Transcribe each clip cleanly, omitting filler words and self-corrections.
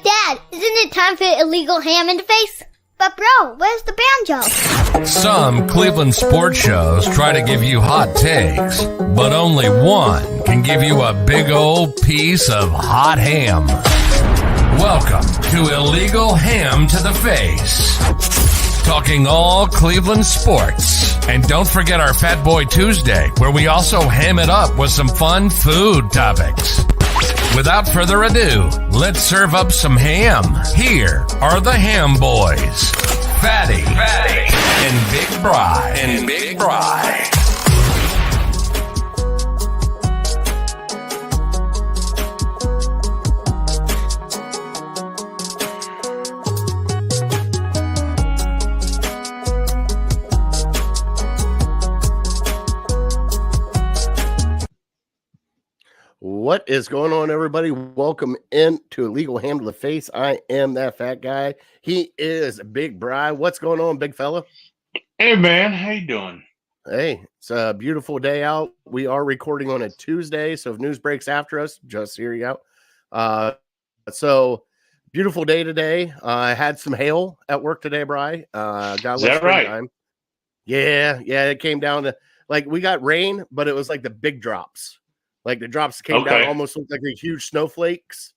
Dad, isn't it time for illegal ham in the face? But bro, where's the banjo? Some Cleveland sports shows try to give you hot takes, but only one can give you a big old piece of hot ham. Welcome to Illegal Ham to the Face. Talking all Cleveland sports. And don't forget our Fat Boy Tuesday, where we also ham it up with some fun food topics. Without further ado, let's serve up some ham. Here are the Ham Boys, Fatty, and Big Bry. What is going on, everybody? Welcome into Illegal Ham to the Face. I am that fat guy. He is Big Bry. What's going on, big fella? Hey, man. How you doing? Hey, it's a beautiful day out. We are recording on a Tuesday, so if news breaks after us, just hear you out. So, beautiful day today. I had some hail at work today, Bry. Is that right? Time. Yeah, it came down to, like, we got rain, but it was like the big drops. Like the drops came down, almost looked like the huge snowflakes,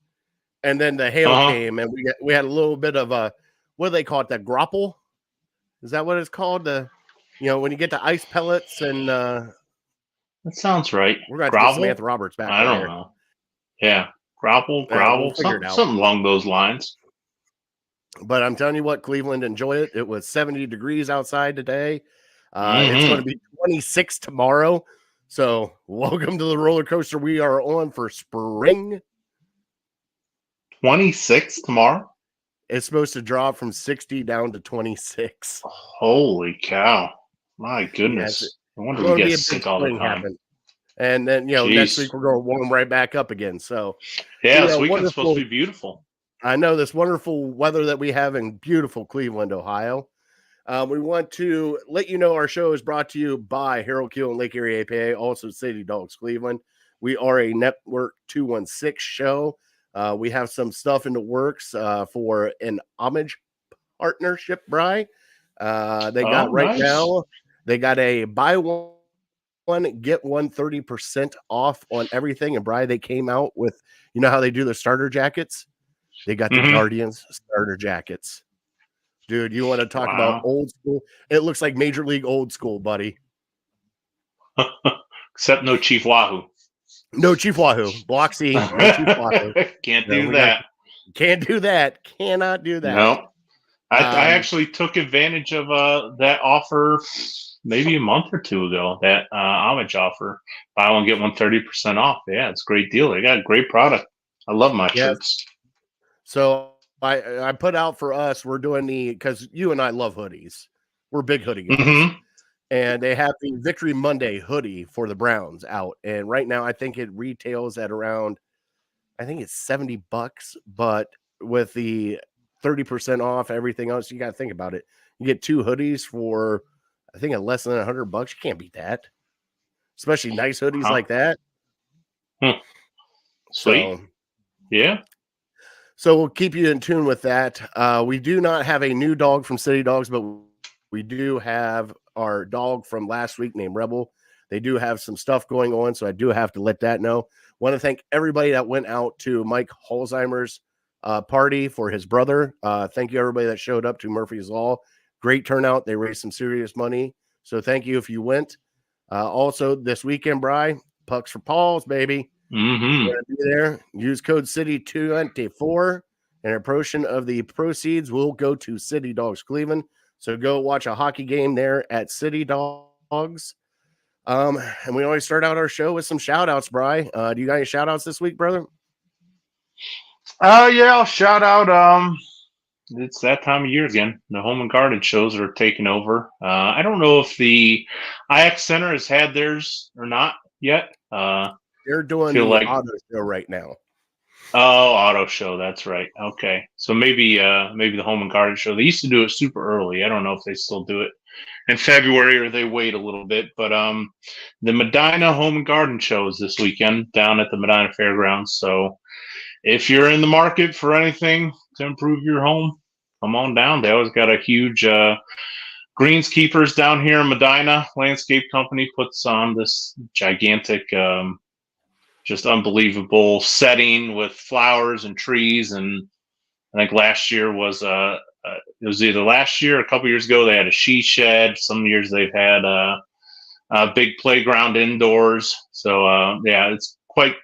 and then the hail came, and we had a little bit of a, what do they call it? The grapple? Is that what it's called? When you get the ice pellets and that sounds right. We're going to get Samantha Roberts back. I don't know. Yeah, gravel, something along those lines. But I'm telling you what, Cleveland, enjoy it. It was 70 degrees outside today. It's going to be 26 tomorrow. So, welcome to the roller coaster we are on for spring. 26 tomorrow? It's supposed to drop from 60 down to 26. Holy cow. My goodness. I wonder if we get sick all the time. Happen. And then, next week we're going to warm right back up again. So, yeah, this weekend's supposed to be beautiful. I know this wonderful weather that we have in beautiful Cleveland, Ohio. We want to let you know our show is brought to you by hkeehl and Lake Erie, APA, also City Dogs Cleveland. We are a Network 216 show. We have some stuff in the works for an homage partnership, Bry. Now, they got a buy one, get one 30% off on everything. And Bry, they came out with, you know how they do the starter jackets? They got the Guardians starter jackets. Dude, you want to talk about old school? It looks like Major League old school, buddy. Except no Chief Wahoo. No Chief Wahoo. Block C. No Chief Wahoo. Can't do that. Can't do that. Cannot do that. No. I actually took advantage of that offer maybe a month or two ago, that homage offer. Buy one, get one 30% off. Yeah, it's a great deal. They got a great product. I love my shirts. So, I put out for us, we're doing because you and I love hoodies. We're big hoodie guys. And they have the Victory Monday hoodie for the Browns out. And right now, I think it retails at around, I think it's $70, but with the 30% off everything else, you got to think about it. You get two hoodies for, I think, at less than $100. You can't beat that. Especially nice hoodies like that. Sweet. Yeah. So we'll keep you in tune with that. We do not have a new dog from City Dogs, but we do have our dog from last week named Rebel. They do have some stuff going on, so I do have to let that know. Want to thank everybody that went out to Mike Holzheimer's party for his brother. Thank you, everybody that showed up to Murphy's Law. Great turnout. They raised some serious money. So thank you if you went. Also, this weekend, Bry, Pucks for Paws, baby. Be there. Use code CITY24, and a portion of the proceeds will go to City Dogs Cleveland. So go watch a hockey game there at City Dogs. And we always start out our show with some shout outs, Bry. Do you got any shout outs this week, brother? Yeah, I'll shout out. It's that time of year again. The home and garden shows are taking over. I don't know if the IX Center has had theirs or not yet. They're doing the auto show right now. Oh, auto show. That's right. Okay. So maybe the home and garden show. They used to do it super early. I don't know if they still do it in February or they wait a little bit. But the Medina Home and Garden show is this weekend down at the Medina Fairgrounds. So if you're in the market for anything to improve your home, come on down. They always got a huge greenskeepers down here in Medina. Landscape company puts on this gigantic, just unbelievable setting with flowers and trees. And I think last year was it was either last year or a couple years ago. They had a she shed. Some years they've had a big playground indoors. So yeah, it's quite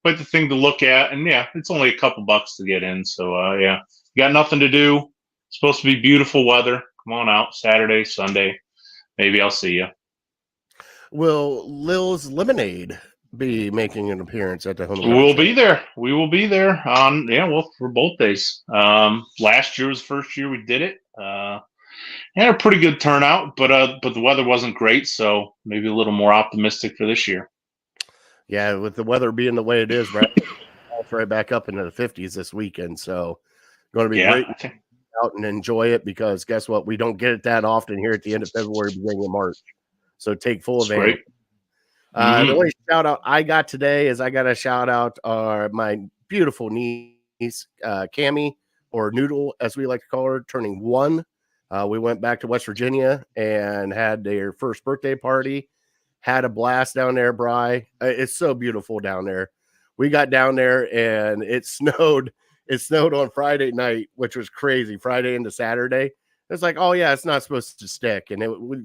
the thing to look at. And yeah, it's only a couple bucks to get in. So yeah, you got nothing to do. It's supposed to be beautiful weather. Come on out Saturday, Sunday. Maybe I'll see you. Will Lil's Lemonade be making an appearance at the home? We'll be there. We will be there on for both days. Last year was the first year we did it. Had a pretty good turnout, but the weather wasn't great, so maybe a little more optimistic for this year. Yeah, with the weather being the way it is, right? It's right back up into the 50s this weekend, so going to be great to out and enjoy it, because guess what? We don't get it that often here at the end of February, beginning of March. So take full advantage. The only shout out I got today is I got to shout out my beautiful niece, Cammie, or Noodle, as we like to call her, turning 1. We went back to West Virginia and had their first birthday party. Had a blast down there, Bri. It's so beautiful down there. We got down there and it snowed. It snowed on Friday night, which was crazy. Friday into Saturday. It's like, oh yeah, it's not supposed to stick, and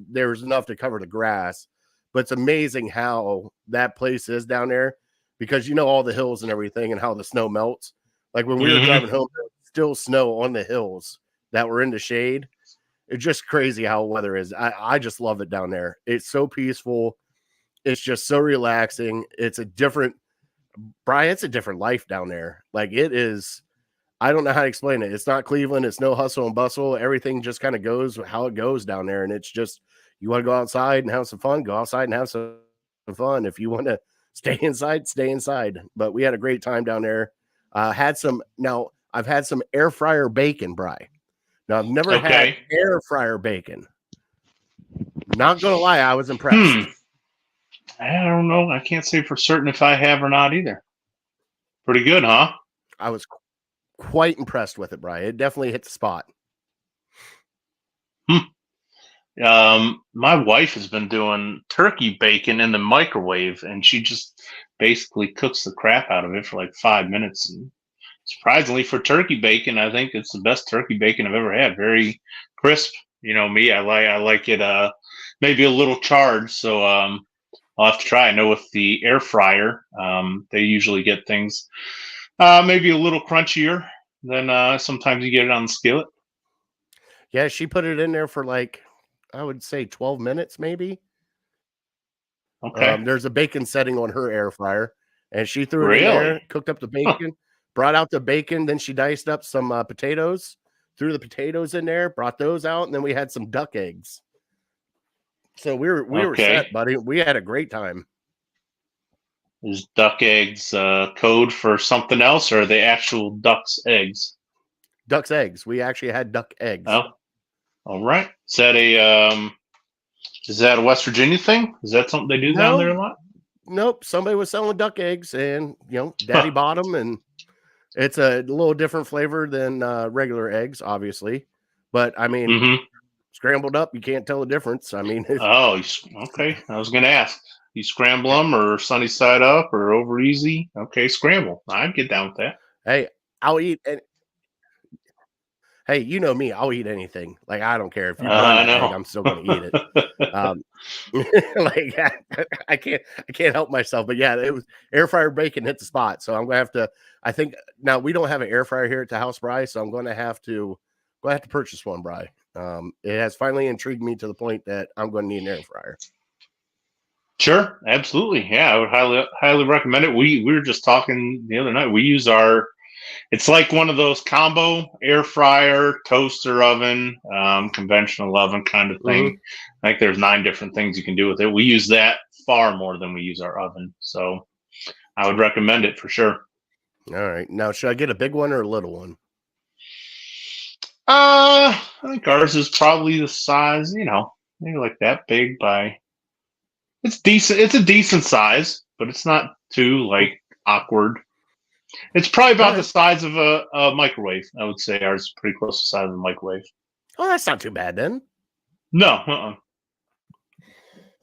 there was enough to cover the grass. But it's amazing how that place is down there, because you know all the hills and everything and how the snow melts. Like when we were driving home, there was still snow on the hills that were in the shade. It's just crazy how weather is. I just love it down there. It's so peaceful. It's just so relaxing. It's a different life down there. Like it is. I don't know how to explain it. It's not Cleveland. It's no hustle and bustle. Everything just kind of goes how it goes down there. And it's just, you want to go outside and have some fun, go outside and have some fun. If you want to stay inside, stay inside. But we had a great time down there. I've had some air fryer bacon, Bri. Now I've never had air fryer bacon. Not going to lie, I was impressed. I don't know. I can't say for certain if I have or not either. Pretty good, huh? I was quite impressed with it, Bri. It definitely hit the spot. My wife has been doing turkey bacon in the microwave, and she just basically cooks the crap out of it for like 5 minutes. And surprisingly, for turkey bacon, I think it's the best turkey bacon I've ever had. Very crisp. You know me, I like it maybe a little charred. So I'll have to try. I know with the air fryer, they usually get things maybe a little crunchier than sometimes you get it on the skillet. Yeah, she put it in there for like, I would say 12 minutes maybe. Okay. There's a bacon setting on her air fryer, and she threw it in there, cooked up the bacon, brought out the bacon, then she diced up some potatoes, threw the potatoes in there, brought those out, and then we had some duck eggs. So we were set, buddy. We had a great time. Is duck eggs code for something else, or are they actual duck's eggs? Duck's eggs. We actually had duck eggs. Oh, all right. Is that a West Virginia thing? Is that something they do down there a lot? Nope. Somebody was selling duck eggs, and Daddy bought them, and it's a little different flavor than regular eggs, obviously. But I mean, scrambled up, you can't tell the difference. I mean, okay. I was going to ask. You scramble them, or sunny side up, or over easy? Okay, scramble. I'd get down with that. Hey, I'll eat. Hey, you know me. I'll eat anything. Like, I don't care if you burn that egg, I'm still going to eat it. Like, I can't help myself. But yeah, it was air fryer bacon hit the spot. So I'm going to have to. I think now we don't have an air fryer here at the house, Bri. So I'm going to have to purchase one, Bri. It has finally intrigued me to the point that I'm going to need an air fryer. Sure, absolutely. Yeah, I would highly recommend it. We were just talking the other night. We use it's like one of those combo air fryer, toaster oven, conventional oven kind of thing. I think there's 9 different things you can do with it. We use that far more than we use our oven. So I would recommend it for sure. All right. Now, should I get a big one or a little one? I think ours is probably the size, maybe like that big it's decent. It's a decent size, but it's not too like awkward. It's probably about Okay. the size of a microwave. I would say ours is pretty close to the size of a microwave. Oh, that's not too bad then. No.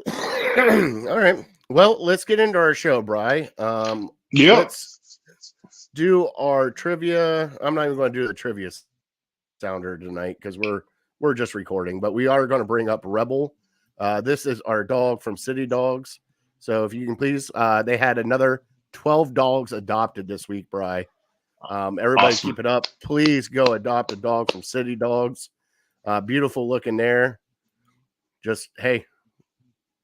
All right. Well, let's get into our show, Bri. Yeah. Let's do our trivia. I'm not even going to do the trivia sounder tonight because we're just recording, but we are going to bring up Rebel. This is our dog from City Dogs. So if you can please, they had another 12 dogs adopted this week, Bri. Everybody Awesome. keep it up. Please go adopt a dog from City Dogs. Beautiful looking there. Just, hey,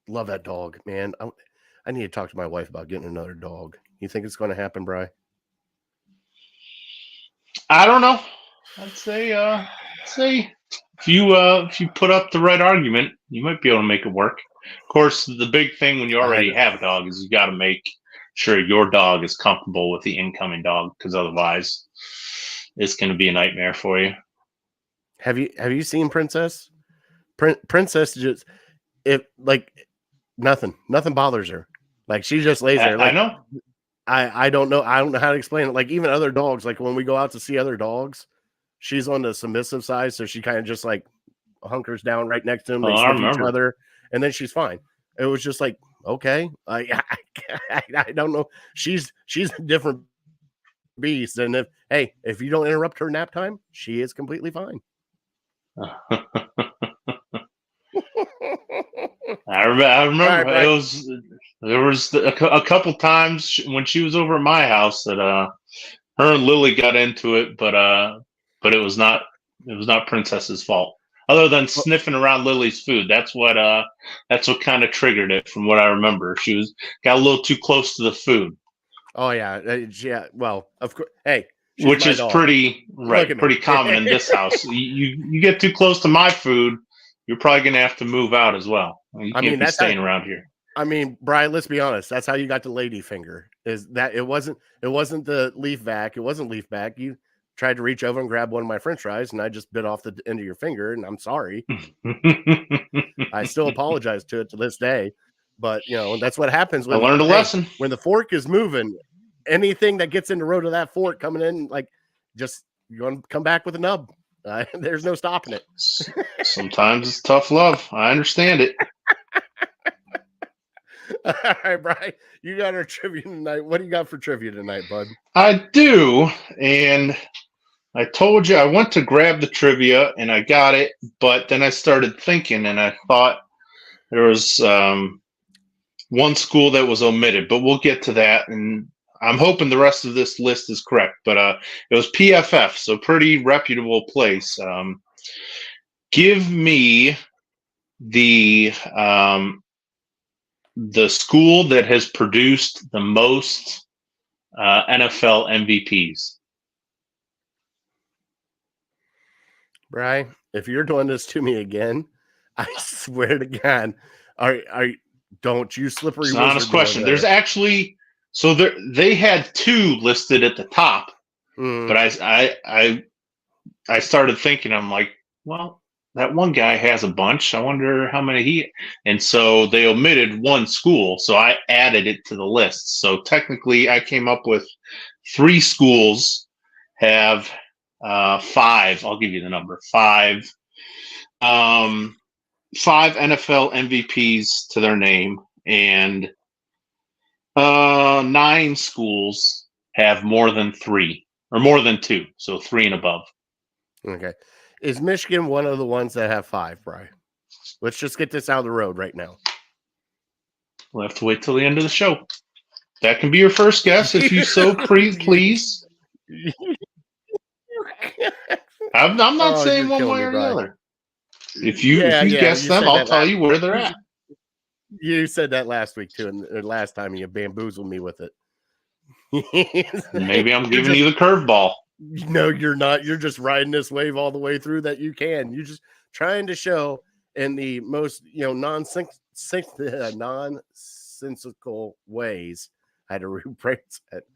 love that dog, man. I need to talk to my wife about getting another dog. You think it's going to happen, Bri? I don't know. I'd say if you put up the right argument, you might be able to make it work. Of course, the big thing when you already have a dog is you got to make sure your dog is comfortable with the incoming dog, because otherwise, it's going to be a nightmare for you. Have you seen Princess? Princess just nothing bothers her. Like she just lays there. Like, I know. I don't know. I don't know how to explain it. Like even other dogs, like when we go out to see other dogs, she's on the submissive side, so she kind of just like hunkers down right next to them. They sniff each other, and then she's fine. It was just like, okay, I don't know. She's a different beast, and if you don't interrupt her nap time, she is completely fine. I remember right. There was a couple times when she was over at my house that her and Lily got into it, but it was not Princess's fault. Other than sniffing around Lily's food, that's what kind of triggered it. From what I remember, she got a little too close to the food. Oh yeah. Well, of course. Hey, which is dog. Pretty common in this house. You get too close to my food, you're probably going to have to move out as well. You can't be staying around here. I mean, Brian, let's be honest. That's how you got the lady finger. Is that it wasn't the leaf vac. It wasn't leaf back. You tried to reach over and grab one of my French fries, and I just bit off the end of your finger, and I'm sorry. I still apologize to it to this day. But, that's what happens when I learned a lesson. When the fork is moving, anything that gets in the road of that fork coming in, like, just you're going to come back with a nub. There's no stopping it. Sometimes it's tough love. I understand it. All right, Brian, you got our trivia tonight. What do you got for trivia tonight, bud? I do, and I told you I went to grab the trivia, and I got it, but then I started thinking, and I thought there was one school that was omitted, but we'll get to that, and I'm hoping the rest of this list is correct, but it was PFF, so pretty reputable place. Give me the school that has produced the most NFL MVPs. Brian, if you're doing this to me again, I swear to God, don't you slippery. It's an honest question. There's actually. So they had two listed at the top, but I started thinking, I'm like, well, that one guy has a bunch. I wonder how many and so they omitted one school, so I added it to the list. So technically, I came up with 3 schools have 5. I'll give you the number 5. 5 NFL MVPs to their name, and 9 schools have more than 3 or more than 2, so 3 and above. Okay. Is Michigan one of the ones that have 5, Brian? Let's just get this out of the road right now. We'll have to wait till the end of the show. That can be your first guess if you so please. I'm not saying one way or the other. If you guess them, I'll tell you where they're at. You said that last week too, and last time you bamboozled me with it. Maybe I'm giving you the curveball. No, you're not. You're just riding this wave all the way through that you can. You're just trying to show in the most nonsensical ways. I had to rephrase it.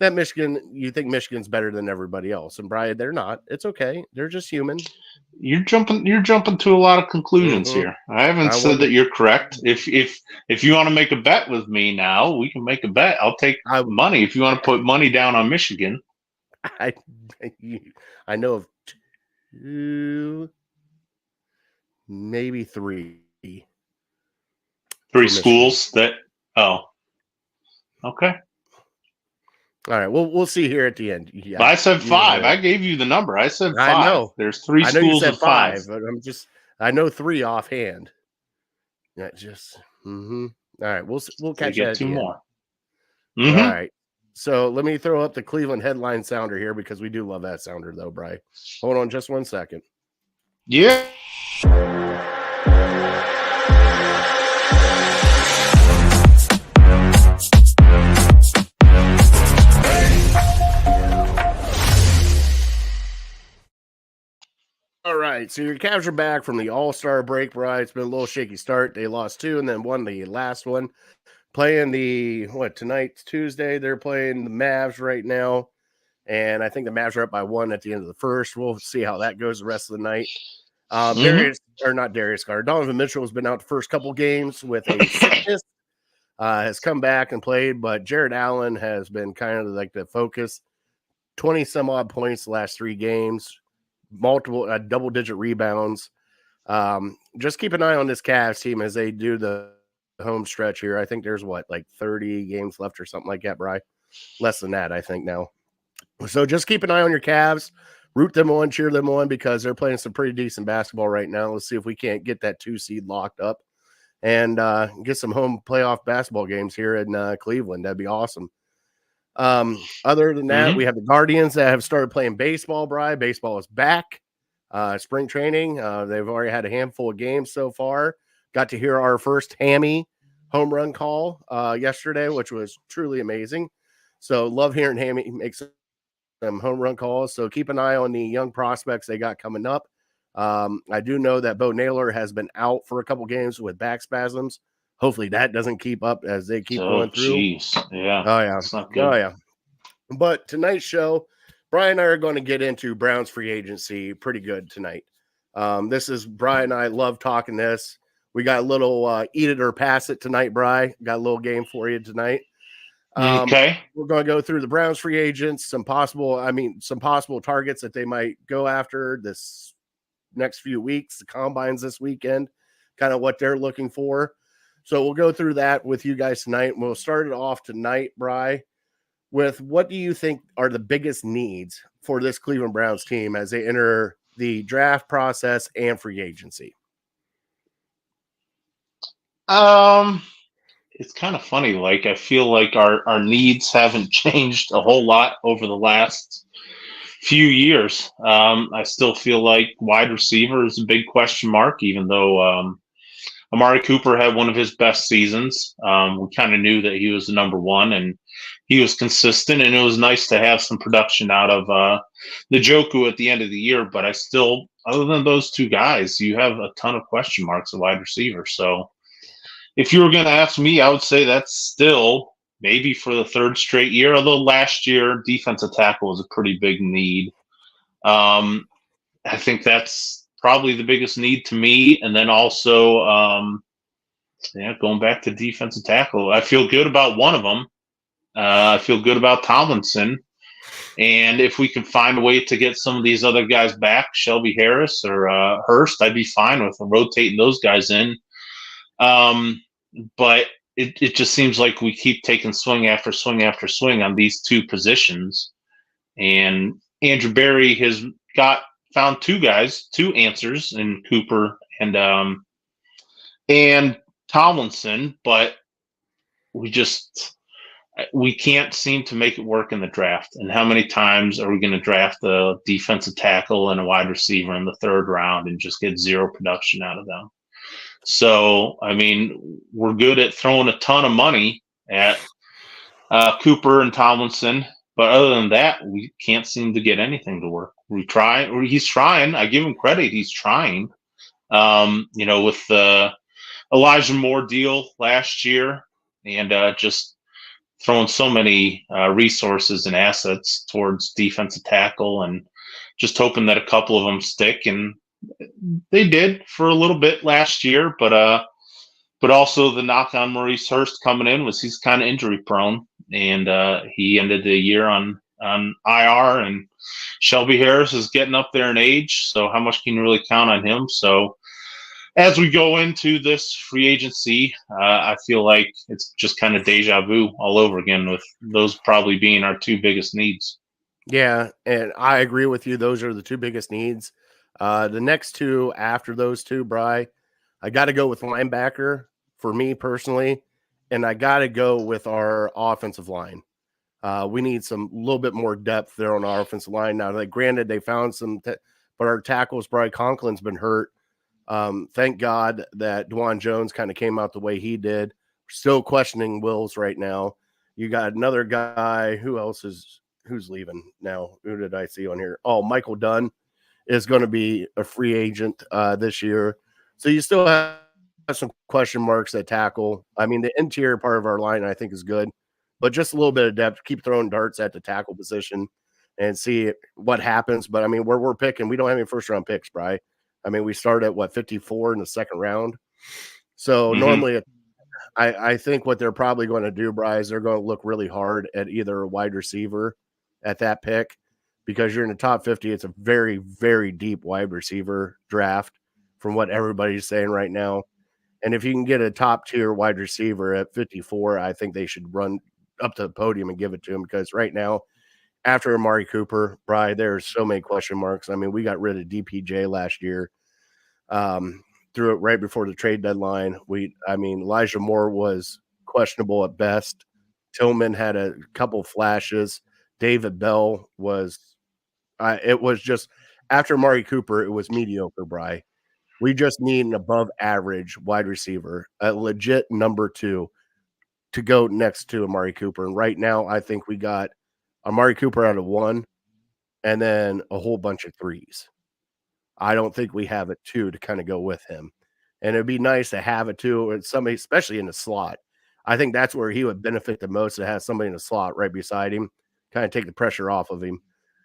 that you think Michigan's better than everybody else, and Brian, they're not. It's okay. They're just human. You're jumping to a lot of conclusions here. I haven't said that you're correct. If you want to make a bet with me now, we can make a bet. I'll take money if you want to put money down on Michigan. I know of 2, maybe 3. 3 schools that. Oh, okay. All right. We'll see here at the end. Yeah, but I said 5. I gave you the number. I said 5. I know. There's 3 schools. I know you said 5, but I know 3 offhand. Yeah, just. Mm-hmm. All right. We'll catch that. 2 more. Mm-hmm. All right. So let me throw up the Cleveland headline sounder here because we do love that sounder, though, Bri. Hold on just 1 second. Yeah. All right, so your Cavs are back from the All-Star break, Bri. It's been a little shaky start. They lost 2 and then won the last one. Playing tonight's Tuesday. They're playing the Mavs right now. And I think the Mavs are up by 1 at the end of the first. We'll see how that goes the rest of the night. Donovan Mitchell has been out the first couple games with a sickness. Has come back and played, but Jared Allen has been kind of like the focus. 20 some odd points the last 3 games, multiple double-digit rebounds. Just keep an eye on this Cavs team as they do the home stretch here. I think there's 30 games left or something like that, Bri. Less than that, I think now. So just keep an eye on your Cavs, root them on, cheer them on, because they're playing some pretty decent basketball right now. Let's see if we can't get that 2 seed locked up and get some home playoff basketball games here in Cleveland. That'd be awesome. Other than that, we have the Guardians that have started playing baseball, Bri. Baseball is back. Spring training. They've already had a handful of games so far. Got to hear our first Hammy home run call yesterday, which was truly amazing. So love hearing Hammy make some home run calls. So keep an eye on the young prospects they got coming up. I do know that Bo Naylor has been out for a couple games with back spasms. Hopefully that doesn't keep up as they keep going through. Yeah. Oh, yeah. It's not good. Oh, yeah. But tonight's show, Brian and I are going to get into Browns free agency pretty good tonight. This is Brian and I love talking this. We got a little eat it or pass it tonight, Bri. Got a little game for you tonight. Okay. We're going to go through the Browns free agents, some possible targets that they might go after this next few weeks, the combines this weekend, kind of what they're looking for. So we'll go through that with you guys tonight. We'll start it off tonight, Bri, with what do you think are the biggest needs for this Cleveland Browns team as they enter the draft process and free agency? It's kind of funny. I feel like our needs haven't changed a whole lot over the last few years. I still feel like wide receiver is a big question mark, even though Amari Cooper had one of his best seasons. We kind of knew that he was the number 1 and he was consistent, and it was nice to have some production out of Njoku at the end of the year. But I still, other than those 2 guys, you have a ton of question marks at wide receiver. So if you were going to ask me, I would say that's still maybe for the 3rd straight year, although last year defensive tackle was a pretty big need. I think that's probably the biggest need to me. And then also, going back to defensive tackle, I feel good about one of them. I feel good about Tomlinson. And if we can find a way to get some of these other guys back, Shelby Harris or Hurst, I'd be fine with rotating those guys in. But it just seems like we keep taking swing after swing after swing on these 2 positions. And Andrew Berry has found 2 answers in Cooper and Tomlinson, but we can't seem to make it work in the draft. And how many times are we going to draft a defensive tackle and a wide receiver in the 3rd round and just get 0 production out of them? So, I mean, we're good at throwing a ton of money at Cooper and Tomlinson, but other than that, we can't seem to get anything to work. He's trying. I give him credit. He's trying. With the Elijah Moore deal last year and just throwing so many resources and assets towards defensive tackle, and just hoping that a couple of them stick. And they did for a little bit last year, but also the knock on Maurice Hurst coming in was he's kind of injury prone, and he ended the year on IR. And Shelby Harris is getting up there in age, so how much can you really count on him? So as we go into this free agency, I feel like it's just kind of deja vu all over again, with those probably being our two biggest needs. Yeah, and I agree with you. Those are the two biggest needs. The next two after those two, Bry, I got to go with linebacker for me personally, and I got to go with our offensive line. We need some little bit more depth there on our offensive line. Now, like, granted, they found some, but our tackles, Bry Conklin's been hurt. Thank God that Dwan Jones kind of came out the way he did. We're still questioning Wills right now. You got another guy. Who's leaving now? Who did I see on here? Oh, Michael Dunn is going to be a free agent this year. So you still have some question marks at tackle. I mean, the interior part of our line, I think, is good, but just a little bit of depth. Keep throwing darts at the tackle position and see what happens. But I mean, we're picking. We don't have any first round picks, Bry. I mean, we start at 54 in the second round. So normally, I think what they're probably going to do, Bry, is they're going to look really hard at either a wide receiver at that pick, because you're in the top 50. It's a very, very deep wide receiver draft from what everybody's saying right now. And if you can get a top tier wide receiver at 54, I think they should run up to the podium and give it to him, because right now, after Amari Cooper, Bry, there's so many question marks. I mean, we got rid of DPJ last year, threw it right before the trade deadline. Elijah Moore was questionable at best. Tillman had a couple flashes. David Bell was it was just, after Amari Cooper, it was mediocre, Bry. We just need an above average wide receiver, a legit number 2 to go next to Amari Cooper. And right now, I think we got Amari Cooper out of 1 and then a whole bunch of 3s. I don't think we have a 2 to kind of go with him. And it'd be nice to have a 2 or somebody, especially in the slot. I think that's where he would benefit the most, to have somebody in the slot right beside him, kind of take the pressure off of him.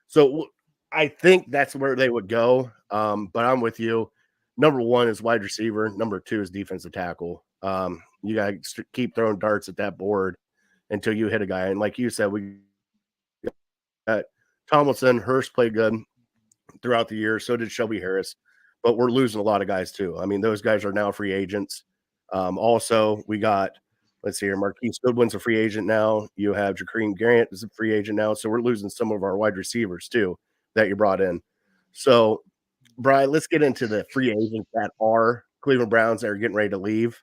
So I think that's where they would go. But I'm with you. Number 1 is wide receiver. Number 2 is defensive tackle. You got to keep throwing darts at that board until you hit a guy. And like you said, we got Tomlinson. Hurst played good throughout the year. So did Shelby Harris. But we're losing a lot of guys too. I mean, those guys are now free agents. Also, we got, let's see here, Marquise Goodwin's a free agent now. You have Jakeem Grant is a free agent now. So we're losing some of our wide receivers too that you brought in. So, Brian, let's get into the free agents that are Cleveland Browns that are getting ready to leave.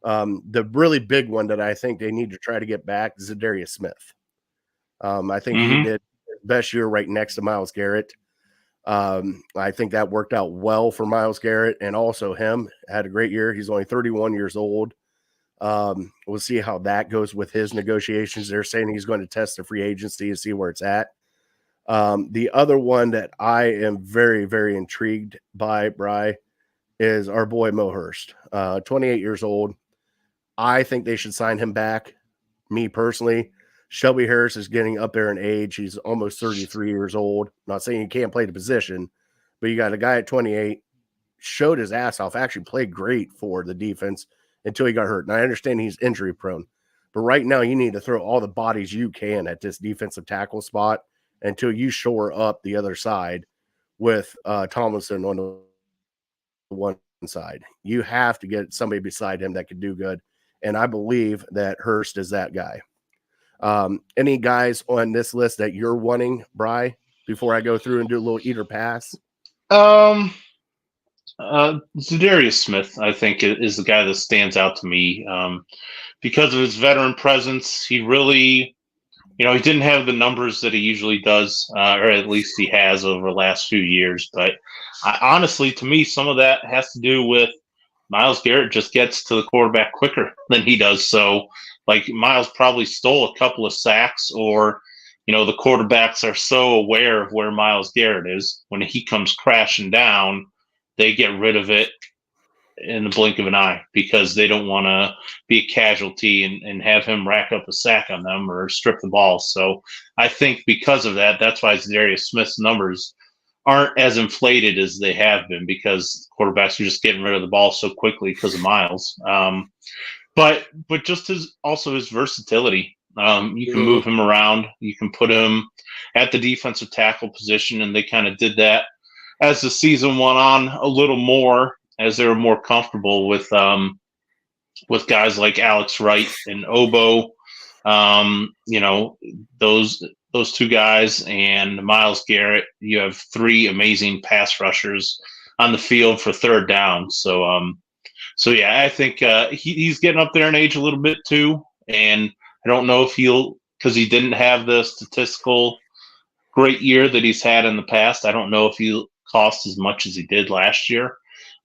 The really big one that I think they need to try to get back is Zadarius Smith. I think he did his best year right next to Myles Garrett. I think that worked out well for Myles Garrett, and also him had a great year. He's only 31 years old. We'll see how that goes with his negotiations. They're saying he's going to test the free agency and see where it's at. The other one that I am very, very intrigued by, Bry, is our boy Mo Hurst, 28 years old. I think they should sign him back. Me personally, Shelby Harris is getting up there in age. He's almost 33 years old. I'm not saying he can't play the position, but you got a guy at 28, showed his ass off, actually played great for the defense until he got hurt. And I understand he's injury prone, but right now you need to throw all the bodies you can at this defensive tackle spot until you shore up the other side with Tomlinson on the one side. You have to get somebody beside him that can do good. And I believe that Hurst is that guy. Any guys on this list that you're wanting, Bry, before I go through and do a little eater pass? Zadarius Smith, I think, is the guy that stands out to me because of his veteran presence. He really, he didn't have the numbers that he usually does, or at least he has over the last few years. But honestly, to me, some of that has to do with Myles Garrett just gets to the quarterback quicker than he does. So, like, Myles probably stole a couple of sacks, or, the quarterbacks are so aware of where Myles Garrett is. When he comes crashing down, they get rid of it in the blink of an eye because they don't want to be a casualty and have him rack up a sack on them or strip the ball. So I think because of that, that's why Darius Smith's numbers aren't as inflated as they have been because quarterbacks are just getting rid of the ball so quickly because of Miles. But just his versatility. You can move him around. You can put him at the defensive tackle position, and they kind of did that as the season went on a little more as they were more comfortable with guys like Alex Wright and Obo. Those two guys and Myles Garrett. You have three amazing pass rushers on the field for third down. So yeah, I think he's getting up there in age a little bit too, and I don't know if because he didn't have the statistical great year that he's had in the past. I don't know if he'll cost as much as he did last year,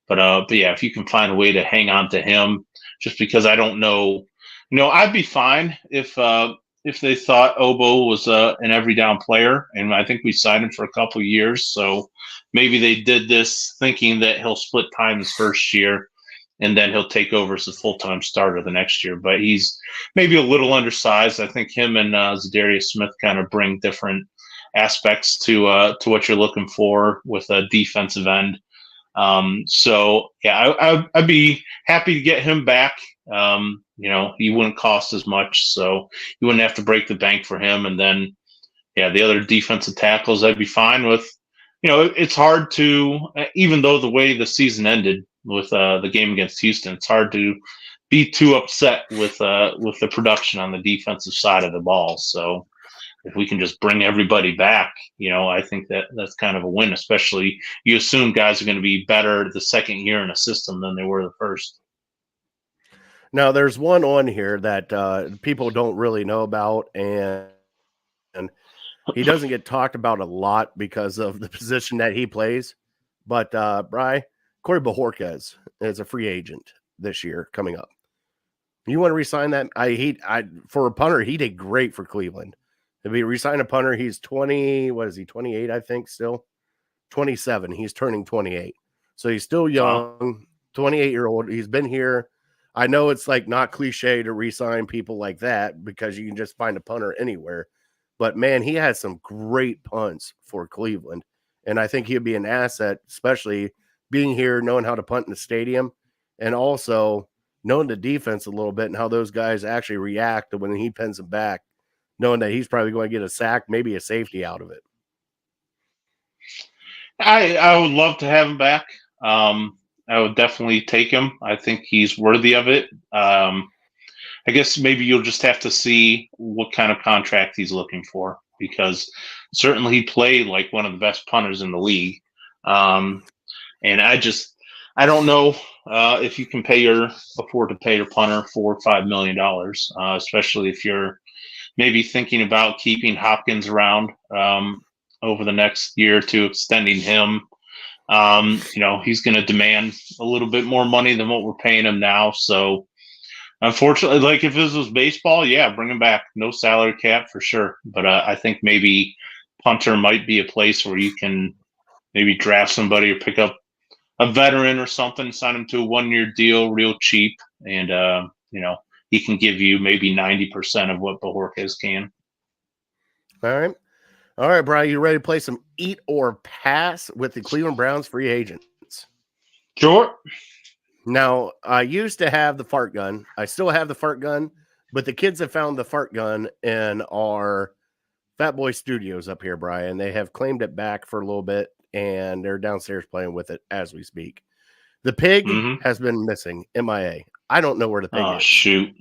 but yeah, if you can find a way to hang on to him, just because I don't know, I'd be fine if they thought Obo was an every down player, and I think we signed him for a couple of years, so maybe they did this thinking that he'll split time his first year and then he'll take over as a full-time starter the next year. But he's maybe a little undersized. I think him and Zadarius Smith kind of bring different aspects to what you're looking for with a defensive end. So yeah, I'd be happy to get him back. He wouldn't cost as much, so you wouldn't have to break the bank for him. And then, yeah, the other defensive tackles, I'd be fine with. It's hard to, even though the way the season ended with the game against Houston, it's hard to be too upset with the production on the defensive side of the ball. So if we can just bring everybody back, I think that's kind of a win, especially you assume guys are going to be better the second year in a system than they were the first. Now, there's one on here that people don't really know about, and he doesn't get talked about a lot because of the position that he plays. But, Bri, Corey Bojorquez is a free agent this year coming up. You want to re-sign that? For a punter, he did great for Cleveland. If he re-sign a punter, he's 20, what is he, 28, I think, still? 27. He's turning 28. So he's still young, 28-year-old. He's been here. I know it's like not cliche to re-sign people like that because you can just find a punter anywhere. But, man, he had some great punts for Cleveland. And I think he'd be an asset, especially being here, knowing how to punt in the stadium, and also knowing the defense a little bit and how those guys actually react when he pins them back, knowing that he's probably going to get a sack, maybe a safety out of it. I would love to have him back. I would definitely take him. I think he's worthy of it. I guess maybe you'll just have to see what kind of contract he's looking for, because certainly he played like one of the best punters in the league. And I don't know if you can afford to pay your punter $4 or $5 million, especially if you're maybe thinking about keeping Hopkins around over the next year or two, extending him. He's going to demand a little bit more money than what we're paying him now. So unfortunately, like if this was baseball, yeah, bring him back. No salary cap for sure. But I think maybe punter might be a place where you can maybe draft somebody or pick up a veteran or something, sign him to a 1-year deal real cheap. And, he can give you maybe 90% of what Bojorquez can. All right, Brian, you ready to play some eat or pass with the Cleveland Browns free agents? Sure. Now, I used to have the fart gun. I still have the fart gun, but the kids have found the fart gun in our Fat Boy Studios up here, Brian. They have claimed it back for a little bit, and they're downstairs playing with it as we speak. The pig has been missing, MIA. I don't know where the pig is. Oh, shoot.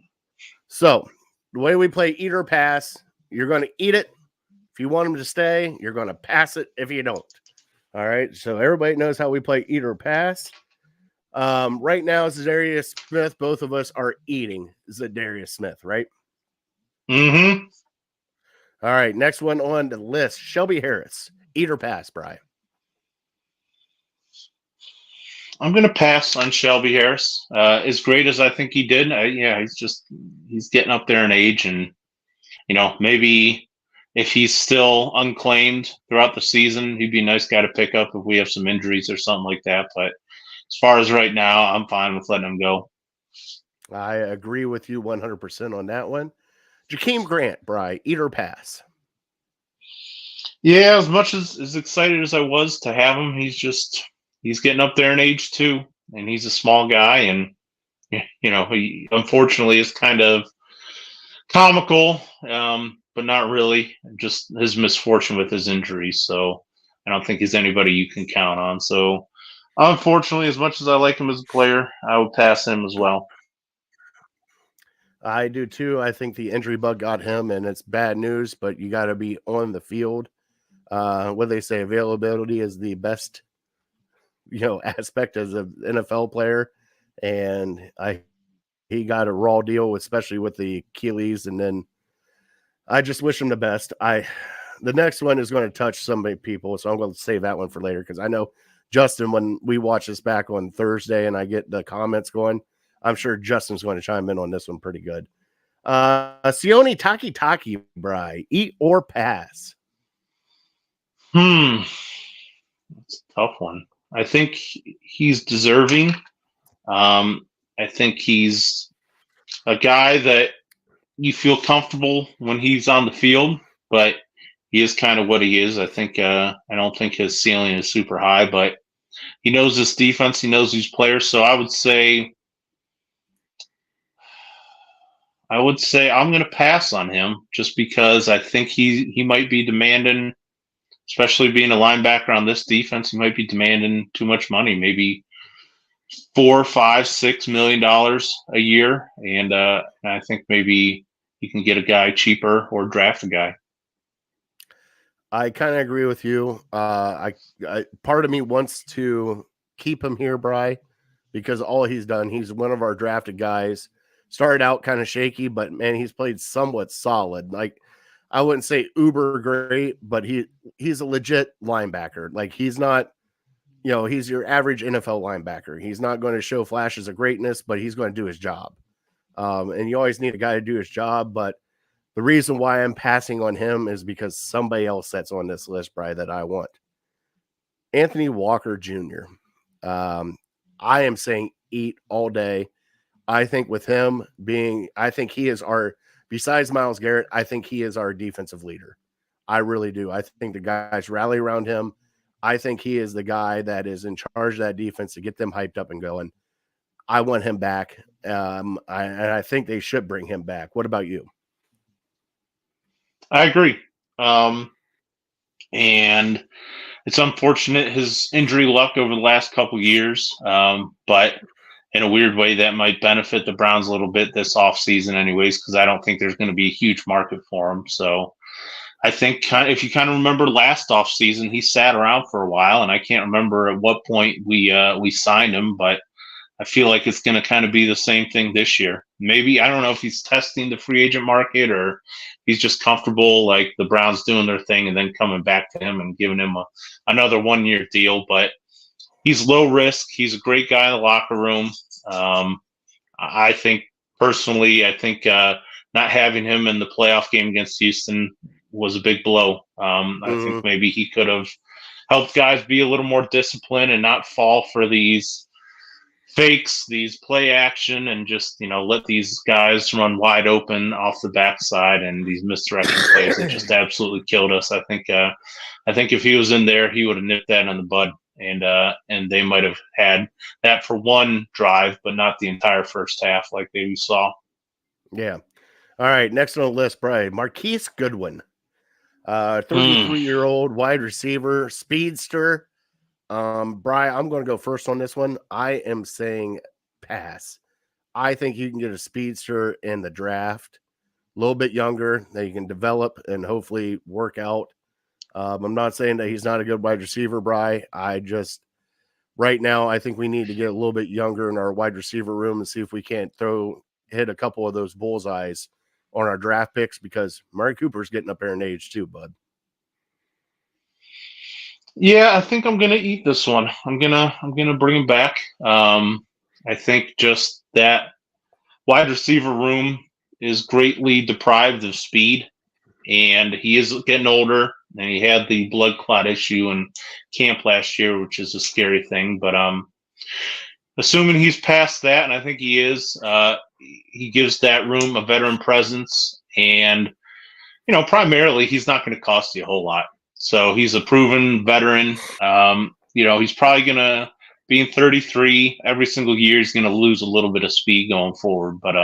So, the way we play eat or pass, you're going to eat it. If you want them to stay, you're going to pass it if you don't. All right, so everybody knows how we play eat or pass. Right now, Zadarius Smith, both of us are eating Zadarius Smith, right? Mm-hmm. All right, next one on the list, Shelby Harris. Eat or pass, Brian? I'm going to pass on Shelby Harris. As great as I think he did, he's getting up there in age, and maybe if he's still unclaimed throughout the season, he'd be a nice guy to pick up if we have some injuries or something like that. But as far as right now, I'm fine with letting him go. I agree with you 100% on that one. Jakeem Grant, Bry, eat or pass? Yeah, as much as excited as I was to have him, he's getting up there in age too, and he's a small guy, and he unfortunately is kind of comical, but not really. Just his misfortune with his injuries. So I don't think he's anybody you can count on. So unfortunately, as much as I like him as a player, I would pass him as well. I do too. I think the injury bug got him, and it's bad news, but you got to be on the field. What they say, availability is the best, aspect as an NFL player. And he got a raw deal, especially with the Achilles, and then I just wish him the best. The next one is going to touch some people, so I'm going to save that one for later because I know Justin, when we watch this back on Thursday and I get the comments going, I'm sure Justin's going to chime in on this one pretty good. Sione Taki, Bry, eat or pass? That's a tough one. I think he's deserving. I think he's a guy that you feel comfortable when he's on the field, but he is kind of what he is. I think I don't think his ceiling is super high, but he knows this defense. He knows these players. So I would say I'm going to pass on him just because I think he might be demanding, especially being a linebacker on this defense, he might be demanding too much money, maybe $4, $5, $6 million a year, and I think maybe you can get a guy cheaper or draft a guy. I kind of agree with you. I part of me wants to keep him here, Bry, because all he's done, he's one of our drafted guys. Started out kind of shaky, but man, he's played somewhat solid. Like, I wouldn't say uber great, but he's a legit linebacker. Like, he's not, he's your average NFL linebacker. He's not going to show flashes of greatness, but he's going to do his job. And you always need a guy to do his job. But the reason why I'm passing on him is because somebody else that's on this list, Bry, that I want. Anthony Walker Jr. I am saying eat all day. I think with him I think he is besides Myles Garrett, I think he is our defensive leader. I really do. I think the guys rally around him. I think he is the guy that is in charge of that defense to get them hyped up and going. I want him back. I think they should bring him back. What about you? I agree. And it's unfortunate his injury luck over the last couple years, but in a weird way, that might benefit the Browns a little bit this offseason anyways, because I don't think there's going to be a huge market for him. So I think if you kind of remember last offseason, he sat around for a while, and I can't remember at what point we signed him, but I feel like it's going to kind of be the same thing this year. Maybe, I don't know if he's testing the free agent market or he's just comfortable, like the Browns doing their thing and then coming back to him and giving him another 1-year deal. But he's low risk. He's a great guy in the locker room. I think personally, not having him in the playoff game against Houston was a big blow. I think maybe he could have helped guys be a little more disciplined and not fall for these fakes, these play action, and just let these guys run wide open off the backside and these misdirection plays that just absolutely killed us. I think if he was in there, he would have nipped that in the bud. And they might have had that for one drive, but not the entire first half like we saw. Yeah. All right. Next on the list, Brian, Marquise Goodwin, 33-year-old wide receiver, speedster. Brian, I'm going to go first on this one. I am saying pass. I think you can get a speedster in the draft, a little bit younger, that you can develop and hopefully work out. I'm not saying that he's not a good wide receiver, Bry. Right now, I think we need to get a little bit younger in our wide receiver room and see if we can't hit a couple of those bullseyes on our draft picks, because Murray Cooper's getting up there in age too, bud. Yeah, I think I'm gonna eat this one. I'm gonna bring him back. I think just that wide receiver room is greatly deprived of speed, and he is getting older. And he had the blood clot issue in camp last year, which is a scary thing. But assuming he's past that, and I think he is, he gives that room a veteran presence, and primarily he's not going to cost you a whole lot. So he's a proven veteran. He's probably going to, being 33 every single year, he's going to lose a little bit of speed going forward. But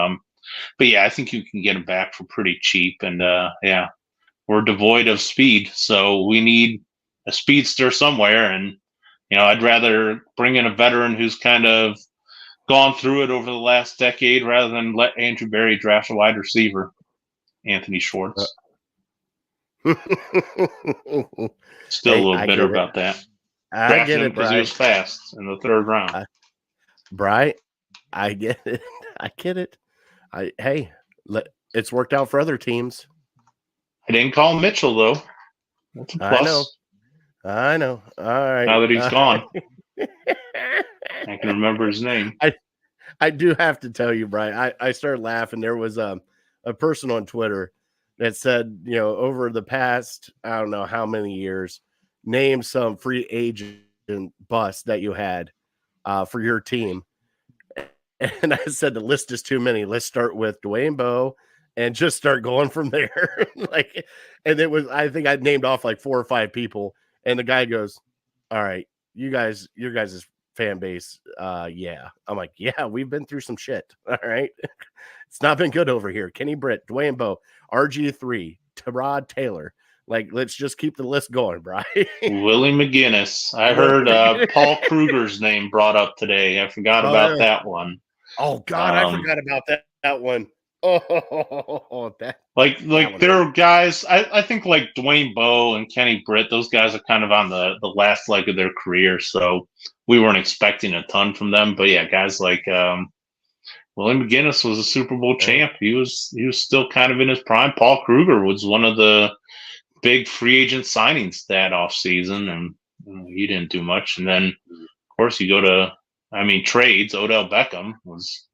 yeah, I think you can get him back for pretty cheap. And yeah, we're devoid of speed, so we need a speedster somewhere. And I'd rather bring in a veteran who's kind of gone through it over the last decade rather than let Andrew Berry draft a wide receiver, Anthony Schwartz. Still a little bitter about that. I get it, because he was fast in the third round. Bri, I get it. I get it. It's worked out for other teams. I didn't call Mitchell though. That's a plus. I know. All right. Now that he's gone, I can remember his name. I do have to tell you, Brian. I started laughing. There was a person on Twitter that said, over the past, I don't know how many years, name some free agent bust that you had for your team. And I said, the list is too many. Let's start with Dwayne Bowe and just start going from there. And it was, I think I named off like 4 or 5 people. And the guy goes, all right, your guys' fan base. Yeah. I'm like, yeah, we've been through some shit. All right. It's not been good over here. Kenny Britt, Dwayne Bowe, RG3, Tyrod Taylor. Let's just keep the list going, Brian. Willie McGinnis. I heard Paul Kruger's name brought up today. I forgot about that one. Oh God, I forgot about that one. Oh, that there are guys. I think like Dwayne Bowe and Kenny Britt. Those guys are kind of on the last leg of their career, so we weren't expecting a ton from them. But yeah, guys like Willie McGinnis was a Super Bowl champ. He was still kind of in his prime. Paul Kruger was one of the big free agent signings that offseason, and he didn't do much. And then, of course, you go to, trades. Odell Beckham was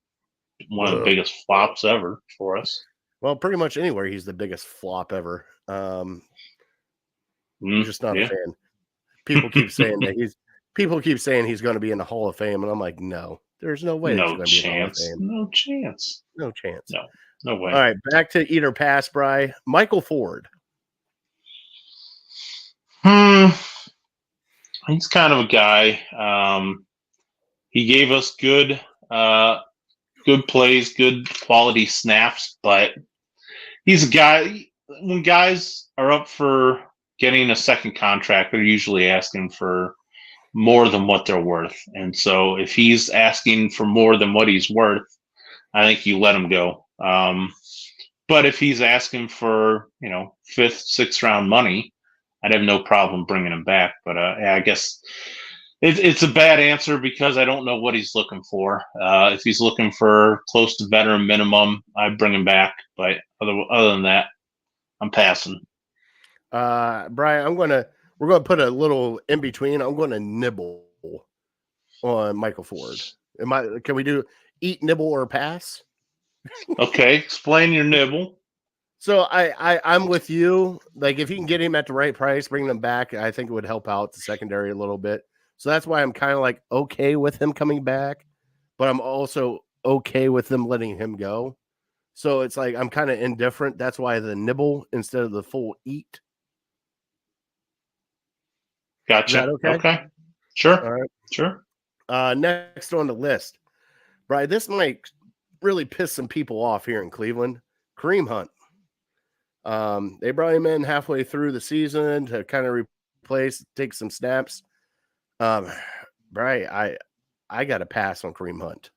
one of the biggest flops ever for us. Well, pretty much anywhere he's the biggest flop ever. I'm just not a fan. People keep saying that he's going to be in the Hall of Fame, and I'm like, no, there's no way. No chance. No chance. No chance. No way. All right, back to eat or pass, Bri. Michael Ford. He's kind of a guy. He gave us good plays, good quality snaps, but he's a guy. When guys are up for getting a second contract, they're usually asking for more than what they're worth. And so if he's asking for more than what he's worth, I think you let him go. But if he's asking for, 5th, 6th round money, I'd have no problem bringing him back. But I guess it's a bad answer because I don't know what he's looking for. If he's looking for close to veteran minimum, I'd bring him back. But other than that, I'm passing. Brian, we're gonna put a little in between. I'm going to nibble on Michael Ford. Can we do eat, nibble, or pass? Okay, explain your nibble. So I'm with you. If you can get him at the right price, bring them back, I think it would help out the secondary a little bit. So that's why I'm kind of okay with him coming back, but I'm also okay with them letting him go. So it's I'm kind of indifferent. That's why the nibble instead of the full eat. Gotcha. Is that okay? Sure. All right. Sure. Next on the list, Brian, this might really piss some people off here in Cleveland. Kareem Hunt. They brought him in halfway through the season to kind of take some snaps. Brian, I got to pass on Kareem Hunt.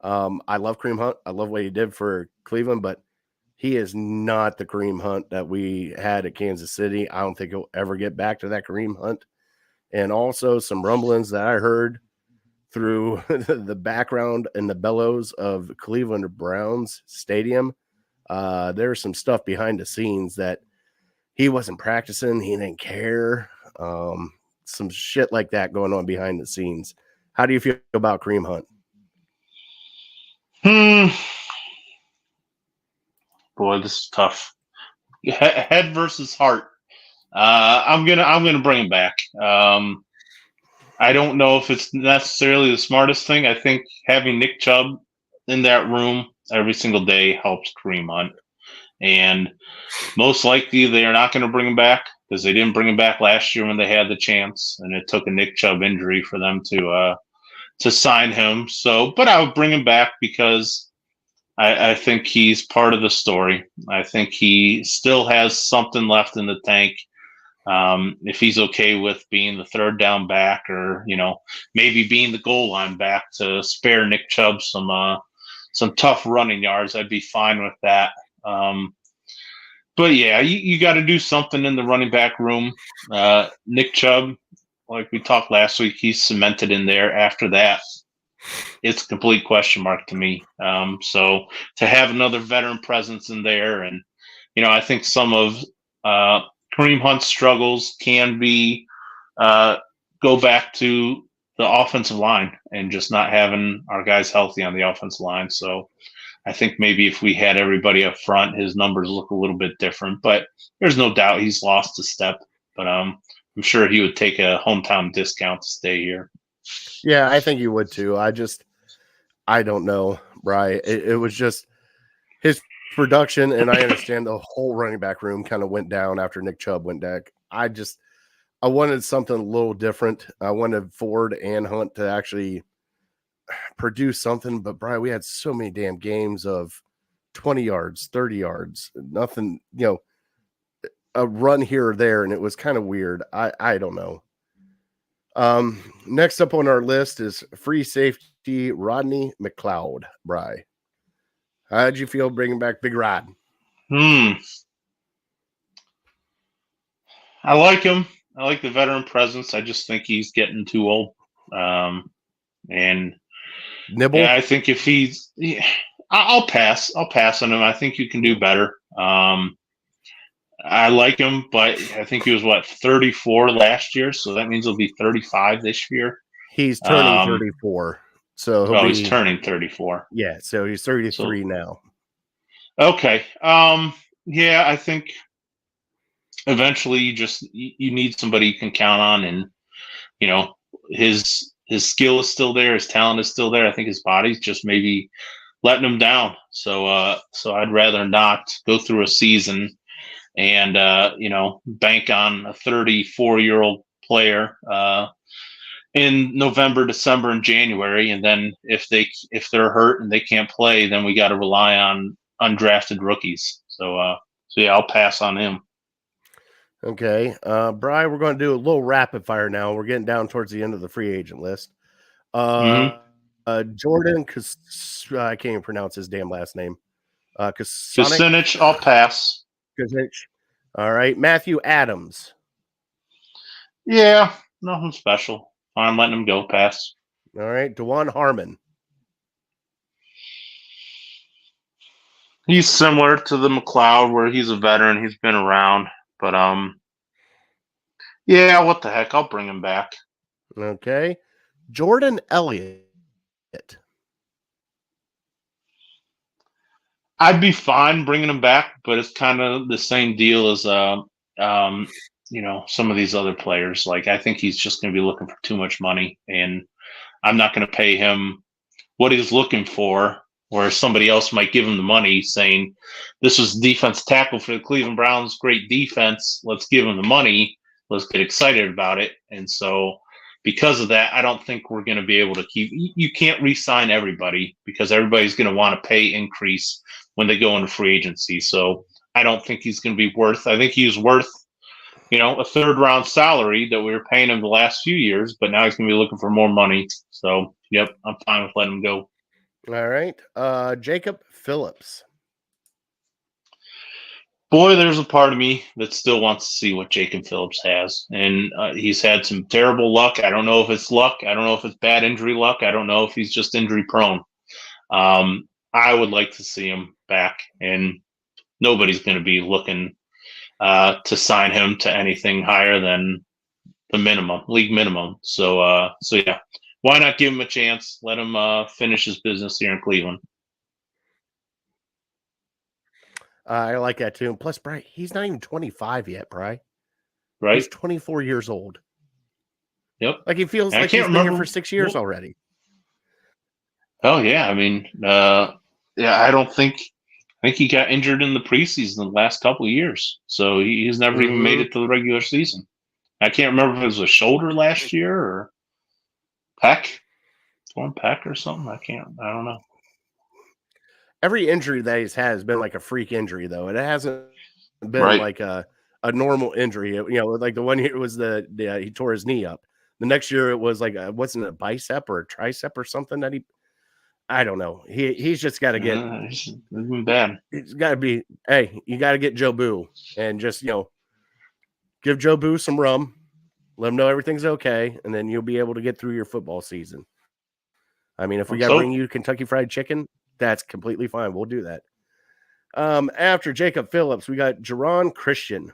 I love Kareem Hunt. I love what he did for Cleveland, but he is not the Kareem Hunt that we had at Kansas City. I don't think he'll ever get back to that Kareem Hunt. And also some rumblings that I heard through the background and the bellows of Cleveland Browns Stadium. There's some stuff behind the scenes that he wasn't practicing. He didn't care. Some shit like that going on behind the scenes. How do you feel about Kareem Hunt? Boy, this is tough. Head versus heart. I'm gonna bring him back. I don't know if it's necessarily the smartest thing. I think having Nick Chubb in that room every single day helps Kareem Hunt. And most likely they are not going to bring him back because they didn't bring him back last year when they had the chance, and it took a Nick Chubb injury for them to sign him. So, but I would bring him back because I think he's part of the story. I think he still has something left in the tank. If he's okay with being the third down back, or maybe being the goal line back to spare Nick Chubb some tough running yards, I'd be fine with that. But yeah, you got to do something in the running back room. Nick Chubb, like we talked last week, he's cemented in there. After that, it's a complete question mark to me. So to have another veteran presence in there, and I think some of Kareem Hunt's struggles can be go back to the offensive line and just not having our guys healthy on the offensive line. So I think maybe if we had everybody up front, his numbers look a little bit different. But there's no doubt he's lost a step. But I'm sure he would take a hometown discount to stay here. Yeah, I think he would too. I don't know, Bri. It was just his production, and I understand the whole running back room kind of went down after Nick Chubb went back. I wanted something a little different. I wanted Ford and Hunt to actually produce something, but Bri, we had so many damn games of 20 yards, 30 yards, nothing, a run here or there, and it was kind of weird. I don't know. Next up on our list is free safety Rodney McLeod. Bri, how did you feel bringing back Big Rod? I like him. I like the veteran presence. I just think he's getting too old. And Nibble? yeah, I think if he's, I'll pass. I'll pass on him. I think you can do better. I like him, but I think he was 34 last year, so that means he'll be 35 this year. He's turning 34, so he's turning 34. Yeah, so he's 33 now. Okay. Yeah, I think eventually you need somebody you can count on, and his skill is still there, his talent is still there. I think his body's just maybe letting him down. So I'd rather not go through a season and bank on a 34-year-old player in November, December, and January, and then if they're hurt and they can't play, then we got to rely on undrafted rookies. So yeah, I'll pass on him. Okay, Bri, we're going to do a little rapid fire now. We're getting down towards the end of the free agent list. Jordan, because I can't even pronounce his damn last name. Kucinich, I'll pass. Kucinich. All right, Matthew Adams. Yeah, nothing special. I'm letting him go. Pass. All right, DeJuan Harmon. He's similar to the McLeod, where he's a veteran. He's been around, but yeah, what the heck? I'll bring him back. Okay, Jordan Elliott. I'd be fine bringing him back, but it's kind of the same deal as some of these other players. Like, I think he's just going to be looking for too much money, and I'm not going to pay him what he's looking for, where somebody else might give him the money saying, this was defense tackle for the Cleveland Browns, great defense, let's give him the money, let's get excited about it. And so because of that, I don't think we're going to be able to you can't re-sign everybody, because everybody's going to want a pay increase when they go into free agency. So I don't think he's going to be I think he's worth, a third round salary that we were paying him the last few years, but now he's going to be looking for more money. So, yep, I'm fine with letting him go. All right. Jacob Phillips. Boy, there's a part of me that still wants to see what Jacob Phillips has. And he's had some terrible luck. I don't know if it's luck. I don't know if it's bad injury luck. I don't know if he's just injury prone. I would like to see him back, and nobody's going to be looking to sign him to anything higher than the league minimum. So yeah, why not give him a chance? Let him finish his business here in Cleveland. I like that too. Plus, Bri, he's not even 25 yet, Bri. Right? He's 24 years old. Yep. Like he feels And like he's been here for 6 years already. Oh yeah, I mean, yeah, I think he got injured in the preseason the last couple of years, so he's never even made it to the regular season. I can't remember if it was a shoulder last year or torn pec or something. I don't know. Every injury that he's had has been like a freak injury, though. It hasn't been Right. like a normal injury. Like the one year was he tore his knee up. The next year it was like wasn't it a bicep or a tricep or something that I don't know. He's just got to get. It's been bad. It's got to be. Hey, you got to get Joe Boo and just give Joe Boo some rum, let him know everything's okay, and then you'll be able to get through your football season. I mean, if we got to bring you Kentucky Fried Chicken, that's completely fine. We'll do that. After Jacob Phillips, we got Jerron Christian.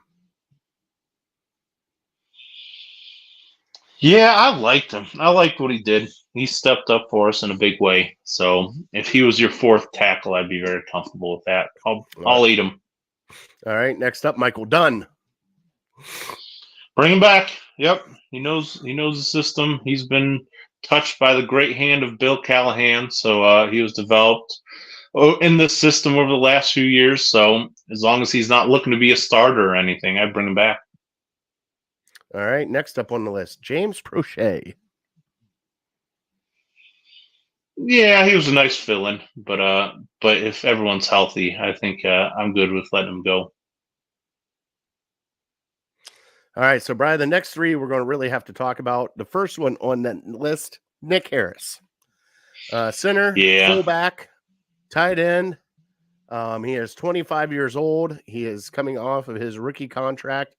Yeah, I liked him. I liked what he did. He stepped up for us in a big way. So if he was your fourth tackle, I'd be very comfortable with that. I'll eat him. All right. Next up, Michael Dunn. Bring him back. Yep. He knows the system. He's been touched by the great hand of Bill Callahan. So he was developed in the system over the last few years. So as long as he's not looking to be a starter or anything, I'd bring him back. All right. Next up on the list, James Prochet. Yeah, he was a nice fill-in, but if everyone's healthy, I think I'm good with letting him go. All right, so Brian, the next three we're going to really have to talk about. The first one on that list, Nick Harris, center, fullback, tight end. He is 25 years old. He is coming off of his rookie contract.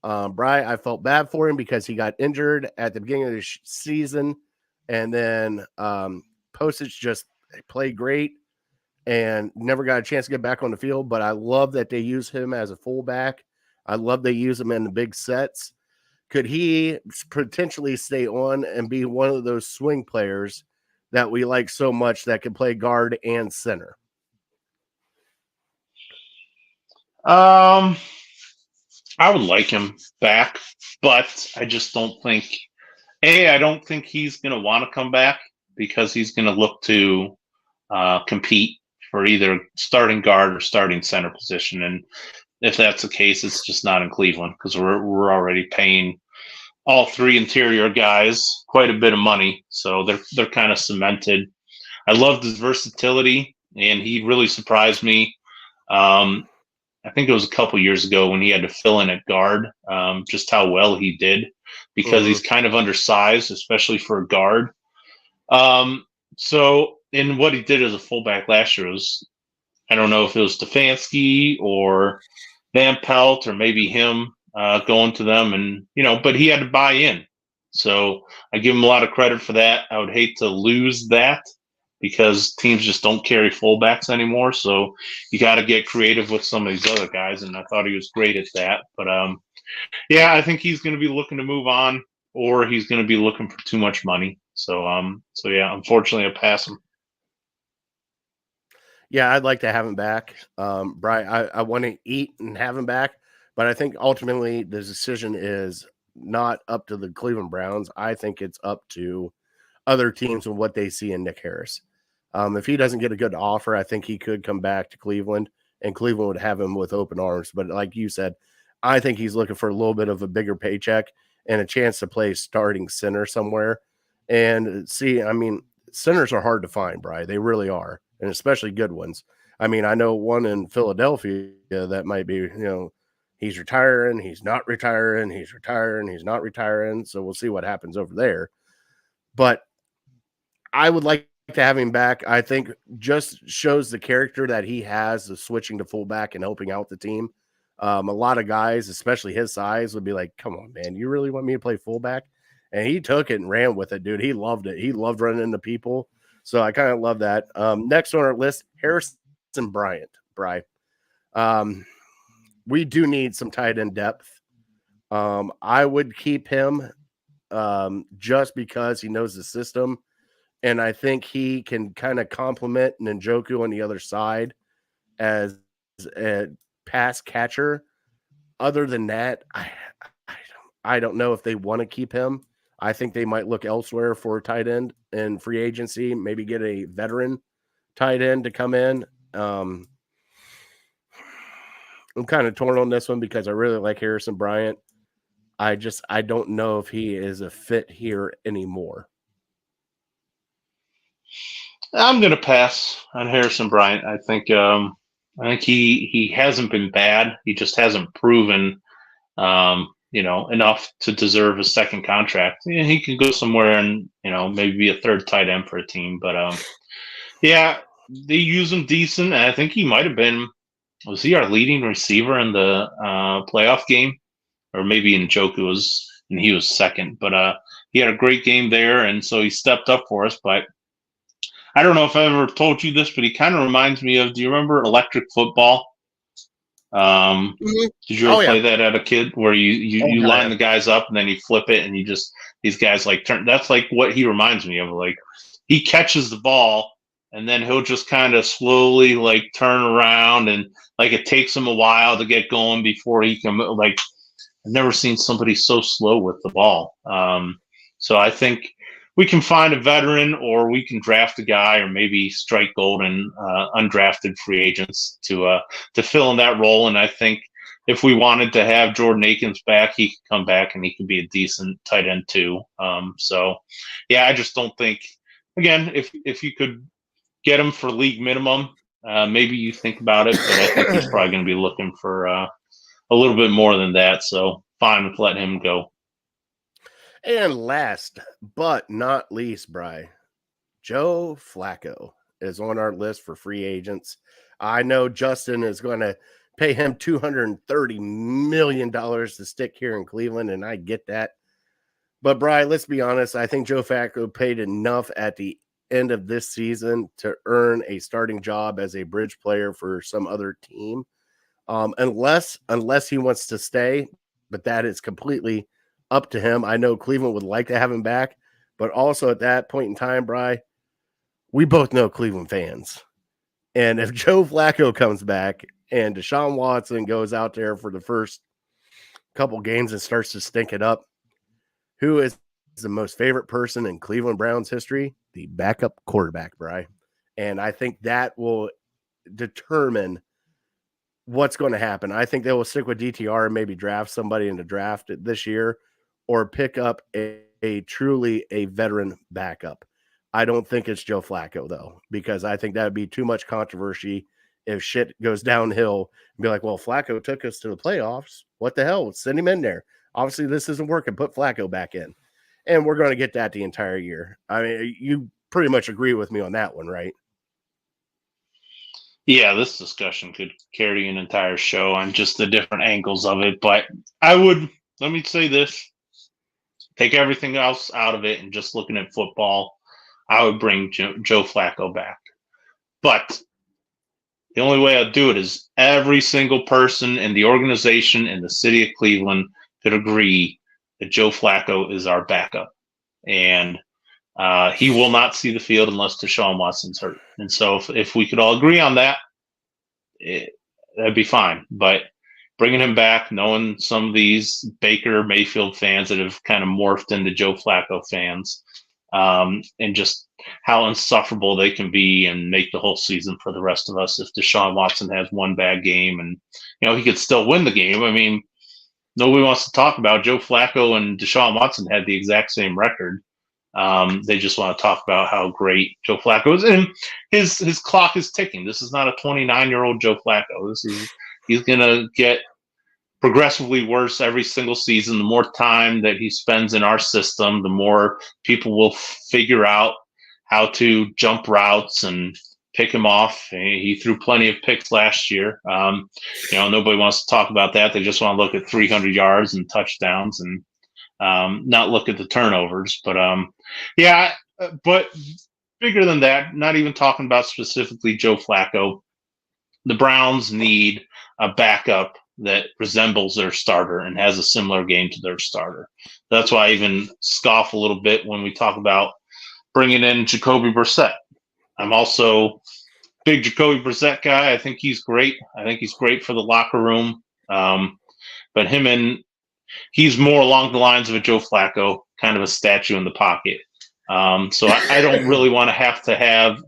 Brian, I felt bad for him because he got injured at the beginning of the season, and then Postage just played great and never got a chance to get back on the field. But I love that they use him as a fullback. I love they use him in the big sets. Could he potentially stay on and be one of those swing players that we like so much that can play guard and center? I would like him back, but I just don't think I don't think he's going to want to come back because he's going to look to compete for either starting guard or starting center position. And if that's the case, it's just not in Cleveland because we're already paying all three interior guys quite a bit of money, so they're kind of cemented. I loved his versatility, and he really surprised me. I think it was a couple years ago when he had to fill in at guard, just how well he did because he's kind of undersized, especially for a guard. So in what he did as a fullback last year was, I don't know if it was Stefanski or Van Pelt or maybe him going to them, and but he had to buy in. So I give him a lot of credit for that. I would hate to lose that because teams just don't carry fullbacks anymore. So you got to get creative with some of these other guys, and I thought he was great at that. But yeah, I think he's going to be looking to move on, or he's going to be looking for too much money. So yeah, unfortunately, I pass him. Yeah, I'd like to have him back. Brian, I want to eat and have him back, but I think ultimately the decision is not up to the Cleveland Browns. I think it's up to other teams and what they see in Nick Harris. If he doesn't get a good offer, I think he could come back to Cleveland, and Cleveland would have him with open arms. But like you said, I think he's looking for a little bit of a bigger paycheck and a chance to play starting center somewhere. And see, I mean, centers are hard to find, Brian. They really are. And especially good ones. I mean, I know one in Philadelphia that might be, he's retiring, he's not retiring, he's retiring, he's not retiring. So we'll see what happens over there. But I would like to have him back. I think just shows the character that he has of switching to fullback and helping out the team. A lot of guys, especially his size, would be like, come on, man, you really want me to play fullback? And he took it and ran with it, dude. He loved it. He loved running into people. So I kind of love that. Next on our list, Harrison Bryant. We do need some tight end depth. I would keep him just because he knows the system. And I think he can kind of complement Njoku on the other side as a pass catcher. Other than that, I don't know if they want to keep him. I think they might look elsewhere for a tight end in free agency, maybe get a veteran tight end to come in. I'm kind of torn on this one because I really like Harrison Bryant. I don't know if he is a fit here anymore. I'm going to pass on Harrison Bryant. I think he hasn't been bad. He just hasn't proven enough to deserve a second contract. He can go somewhere and maybe be a third tight end for a team. But yeah, they use him decent. And I think he might have been. Was he our leading receiver in the playoff game? Or maybe Njoku was, and he was second. But he had a great game there, and so he stepped up for us. But I don't know if I ever told you this, but he kind of reminds me of. Do you remember Electric Football? Did you ever play that as a kid, where you line the guys up and then you flip it and you just these guys like turn? That's like what he reminds me of. Like he catches the ball and then he'll just kind of slowly like turn around and like it takes him a while to get going before he can like. I've never seen somebody so slow with the ball. So I think we can find a veteran, or we can draft a guy, or maybe strike gold and undrafted free agents to fill in that role. And I think if we wanted to have Jordan Akins back, he could come back and he can be a decent tight end too. So yeah, I just don't think. Again, if you could get him for league minimum, maybe you think about it. But I think he's probably going to be looking for a little bit more than that. So fine with letting him go. And last but not least, Bri, Joe Flacco is on our list for free agents. I know Justin is going to pay him $230 million to stick here in Cleveland, and I get that. But, Bri, let's be honest. I think Joe Flacco paid enough at the end of this season to earn a starting job as a bridge player for some other team. Unless he wants to stay, but that is completely up to him. I know Cleveland would like to have him back, but also at that point in time, Bri, we both know Cleveland fans. And if Joe Flacco comes back and Deshaun Watson goes out there for the first couple games and starts to stink it up, who is the most favorite person in Cleveland Browns history? The backup quarterback, Bri. And I think that will determine what's going to happen. I think they will stick with DTR and maybe draft somebody in the draft this year, or pick up a truly a veteran backup. I don't think it's Joe Flacco, though, because I think that would be too much controversy if shit goes downhill and be like, well, Flacco took us to the playoffs. What the hell? Send him in there. Obviously, this isn't working. Put Flacco back in. And we're going to get that the entire year. I mean, you pretty much agree with me on that one, right? Yeah, this discussion could carry an entire show on just the different angles of it. But let me say this. Take everything else out of it and just looking at football, I would bring Joe Flacco back. But the only way I'd do it is every single person in the organization in the city of Cleveland could agree that Joe Flacco is our backup. And he will not see the field unless Deshaun Watson's hurt. And so if we could all agree on that, that'd be fine. But bringing him back, knowing some of these Baker Mayfield fans that have kind of morphed into Joe Flacco fans, and just how insufferable they can be and make the whole season for the rest of us if Deshaun Watson has one bad game and he could still win the game. I mean, nobody wants to talk about Joe Flacco and Deshaun Watson had the exact same record. They just want to talk about how great Joe Flacco is, and his clock is ticking. This is not a 29-year-old Joe Flacco. He's gonna get progressively worse every single season. The more time that he spends in our system, the more people will figure out how to jump routes and pick him off. He threw plenty of picks last year. Nobody wants to talk about that. They just want to look at 300 yards and touchdowns and not look at the turnovers. But but bigger than that, not even talking about specifically Joe Flacco, the Browns need a backup that resembles their starter and has a similar game to their starter. That's why I even scoff a little bit when we talk about bringing in Jacoby Brissett. I'm also a big Jacoby Brissett guy. I think he's great. I think he's great for the locker room. But he's more along the lines of a Joe Flacco, kind of a statue in the pocket. So I don't really want to have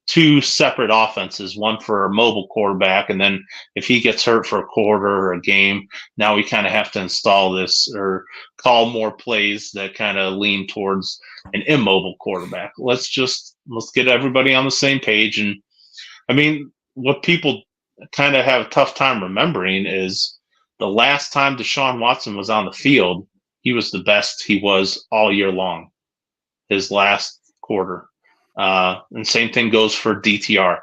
two separate offenses, one for a mobile quarterback, and then if he gets hurt for a quarter or a game, now we kind of have to install this or call more plays that kind of lean towards an immobile quarterback. Let's get everybody on the same page. And I mean, what people kind of have a tough time remembering is the last time Deshaun Watson was on the field, he was the best he was all year long, his last quarter. And same thing goes for DTR.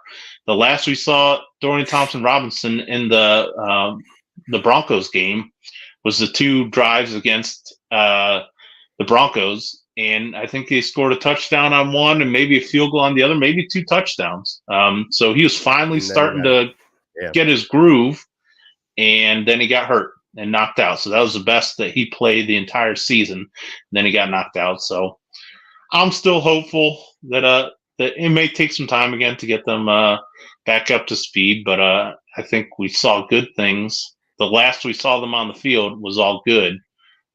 The last we saw Dorian Thompson-Robinson in the Broncos game was the 2 drives against the Broncos, and I think they scored a touchdown on one and maybe a field goal on the other, maybe 2 touchdowns. So he was finally starting to get his groove, and then he got hurt and knocked out. So that was the best that he played the entire season. And then he got knocked out. So I'm still hopeful that it may take some time again to get them back up to speed, but I think we saw good things. The last we saw them on the field was all good.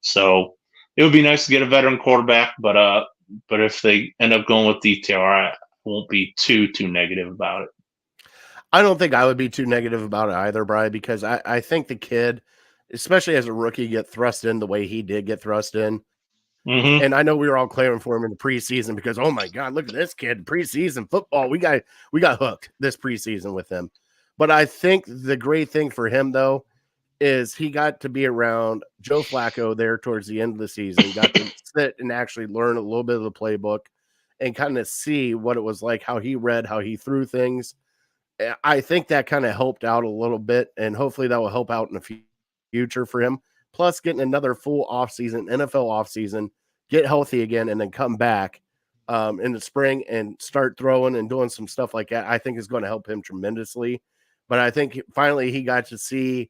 So it would be nice to get a veteran quarterback, but if they end up going with DTR, I won't be too negative about it. I don't think I would be too negative about it either, Brian, because I think the kid, especially as a rookie, get thrust in the way he did get thrust in. Mm-hmm. And I know we were all clamoring for him in the preseason because, oh my God, look at this kid, preseason football. We got hooked this preseason with him. But I think the great thing for him, though, is he got to be around Joe Flacco there towards the end of the season. He got to sit and actually learn a little bit of the playbook and kind of see what it was like, how he read, how he threw things. I think that kind of helped out a little bit, and hopefully that will help out in the future for him. Plus getting another full offseason, NFL offseason, get healthy again, and then come back in the spring and start throwing and doing some stuff like that, I think is going to help him tremendously. But I think finally he got to see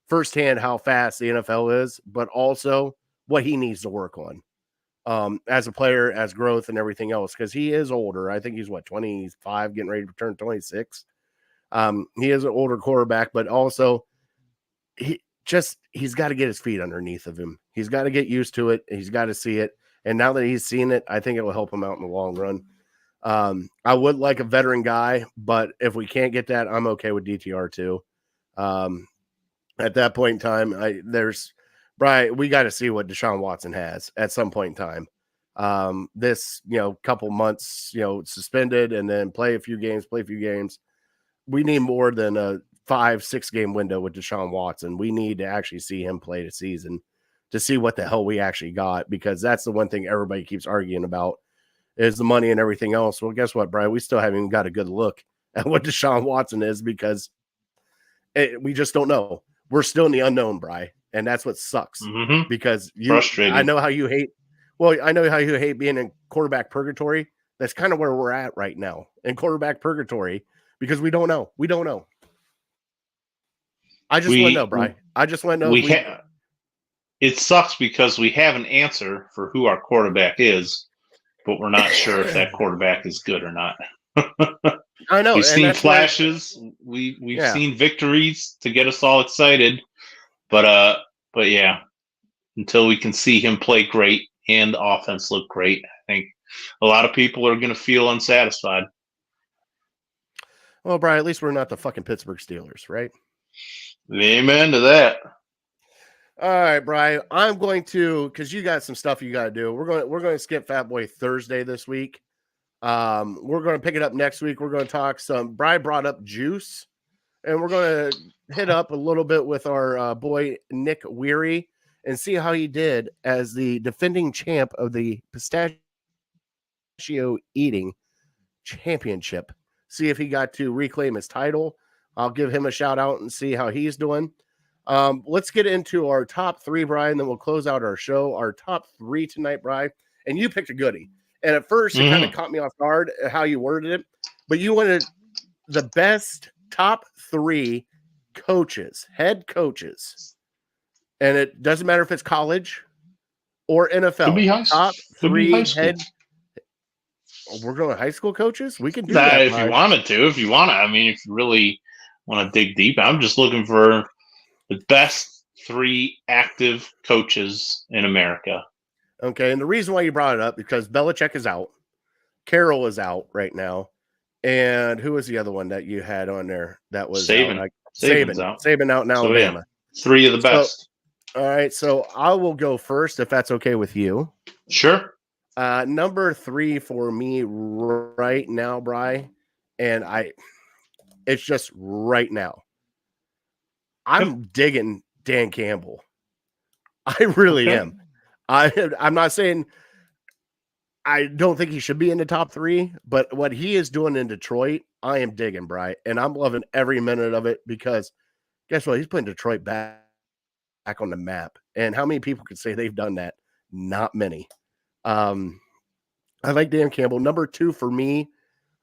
firsthand how fast the NFL is, but also what he needs to work on as a player, as growth and everything else, because he is older. I think he's, 25, getting ready to turn 26. He is an older quarterback, but also he's got to get his feet underneath of him. He's got to get used to it. He's got to see it. And now that he's seen it, I think it will help him out in the long run. I would like a veteran guy, but if we can't get that, I'm okay with DTR too. At that point in time, Brian, we got to see what Deshaun Watson has at some point in time. This, couple months, suspended and then play a few games. We need more than a 5-6 game window with Deshaun Watson. We need to actually see him play the season to see what the hell we actually got, because that's the one thing everybody keeps arguing about is the money and everything else. Well, guess what, Brian? We still haven't even got a good look at what Deshaun Watson is because we just don't know. We're still in the unknown, Brian, and that's what sucks because frustrating. I know how you hate being in quarterback purgatory. That's kind of where we're at right now in quarterback purgatory because we don't know. I just want to know, Brian. I just want to know. It sucks because we have an answer for who our quarterback is, but we're not sure if that quarterback is good or not. I know. We've seen flashes. We've seen victories to get us all excited, but yeah, until we can see him play great and the offense look great, I think a lot of people are going to feel unsatisfied. Well, Brian, at least we're not the fucking Pittsburgh Steelers, right? Amen to that. All right, Brian. I'm going to, because you got some stuff you got to do. We're going to skip Fat Boy Thursday this week. We're going to pick it up next week. We're going to talk some. Brian brought up juice, and we're going to hit up a little bit with our boy Nick Weary and see how he did as the defending champ of the pistachio eating championship. See if he got to reclaim his title. I'll give him a shout out and see how he's doing. Let's get into our top 3, Brian, then we'll close out our show. Our top 3 tonight, Brian, and you picked a goodie. And at first, it kind of caught me off guard how you worded it, but you wanted the best top 3 coaches, head coaches, and it doesn't matter if it's college or NFL. Could be high school. Top 3 high school. head. We're going high school coaches. We can do that that if you wanted to. If you want to, I mean, if you really want to dig deep, I'm just looking for the best 3 active coaches in America. Okay, and the reason why you brought it up because Belichick is out, Carroll is out right now, and who was the other one that you had on there that was Saban. out? Saban's out. Saban out in Alabama. Yeah, 3 of the best. All right, so I will go first if that's okay with you. Sure. Number 3 for me right now, Bri, and it's just right now. I'm digging Dan Campbell. I really am. I'm not saying I don't think he should be in the top 3, but what he is doing in Detroit, I am digging, Bri, and I'm loving every minute of it because guess what? He's putting Detroit back on the map. And how many people could say they've done that? Not many. I like Dan Campbell. Number 2 for me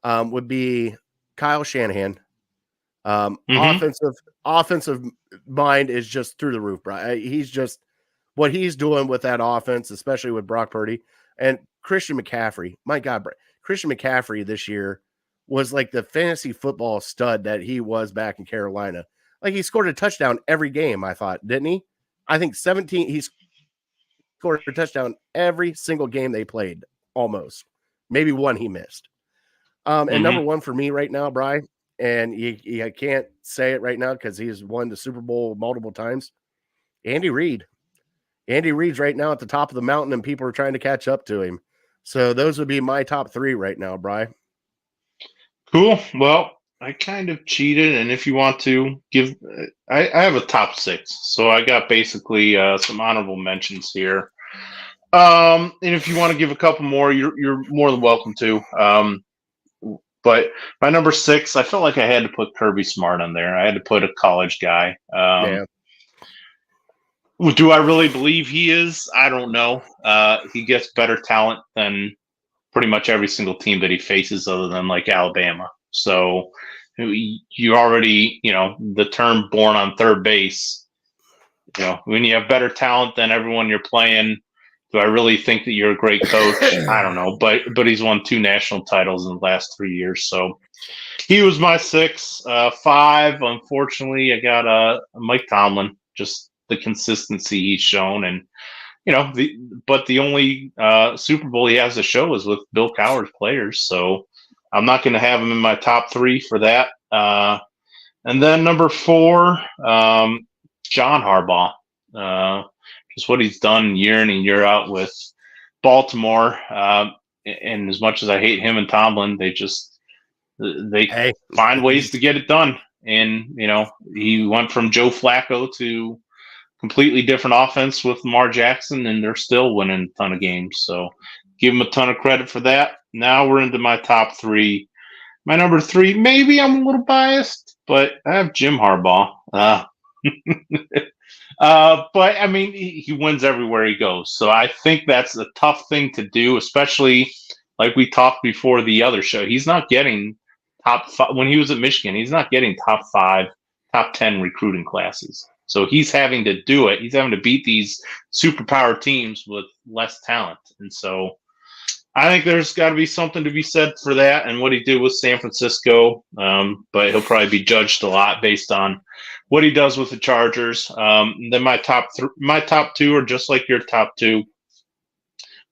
would be Kyle Shanahan. Offensive mind is just through the roof, bro. He's just what he's doing with that offense, especially with Brock Purdy and Christian McCaffrey. My God, bro. Christian McCaffrey this year was like the fantasy football stud that he was back in Carolina. Like he scored a touchdown every game, I thought, didn't he? I think 17. He scored a touchdown every single game they played, almost. Maybe one he missed. And number 1 for me right now, Bri, and I can't say it right now because he's won the Super Bowl multiple times. Andy Reid. Andy Reid's right now at the top of the mountain, and people are trying to catch up to him. So those would be my top 3 right now, Bri. Cool. Well, I kind of cheated, and if you want to give, I have a top 6, so I got basically some honorable mentions here. And if you want to give a couple more, you're more than welcome to. But my number 6, I felt like I had to put Kirby Smart on there. I had to put a college guy. Do I really believe he is? I don't know. He gets better talent than pretty much every single team that he faces other than like Alabama. So you already, the term born on third base, when you have better talent than everyone you're playing, do I really think that you're a great coach? I don't know, but he's won 2 national titles in the last 3 years. So he was my 6. 5, unfortunately, I got Mike Tomlin, just the consistency he's shown. And, the only Super Bowl he has to show is with Bill Cowher's players. So I'm not going to have him in my top 3 for that. And then number 4, John Harbaugh. Just what he's done year in and year out with Baltimore. And as much as I hate him and Tomlin, they find ways to get it done. And, he went from Joe Flacco to completely different offense with Lamar Jackson, and they're still winning a ton of games. So give him a ton of credit for that. Now we're into my top 3. My number 3, maybe I'm a little biased, but I have Jim Harbaugh. But I mean, he wins everywhere he goes. So I think that's a tough thing to do, especially like we talked before the other show. He's not getting top 5 when he was at Michigan. He's not getting top 5, top 10 recruiting classes. So he's having to do it. He's having to beat these superpower teams with less talent. And so I think there's got to be something to be said for that and what he did with San Francisco. But he'll probably be judged a lot based on what he does with the Chargers. Then my top 2 are just like your top 2,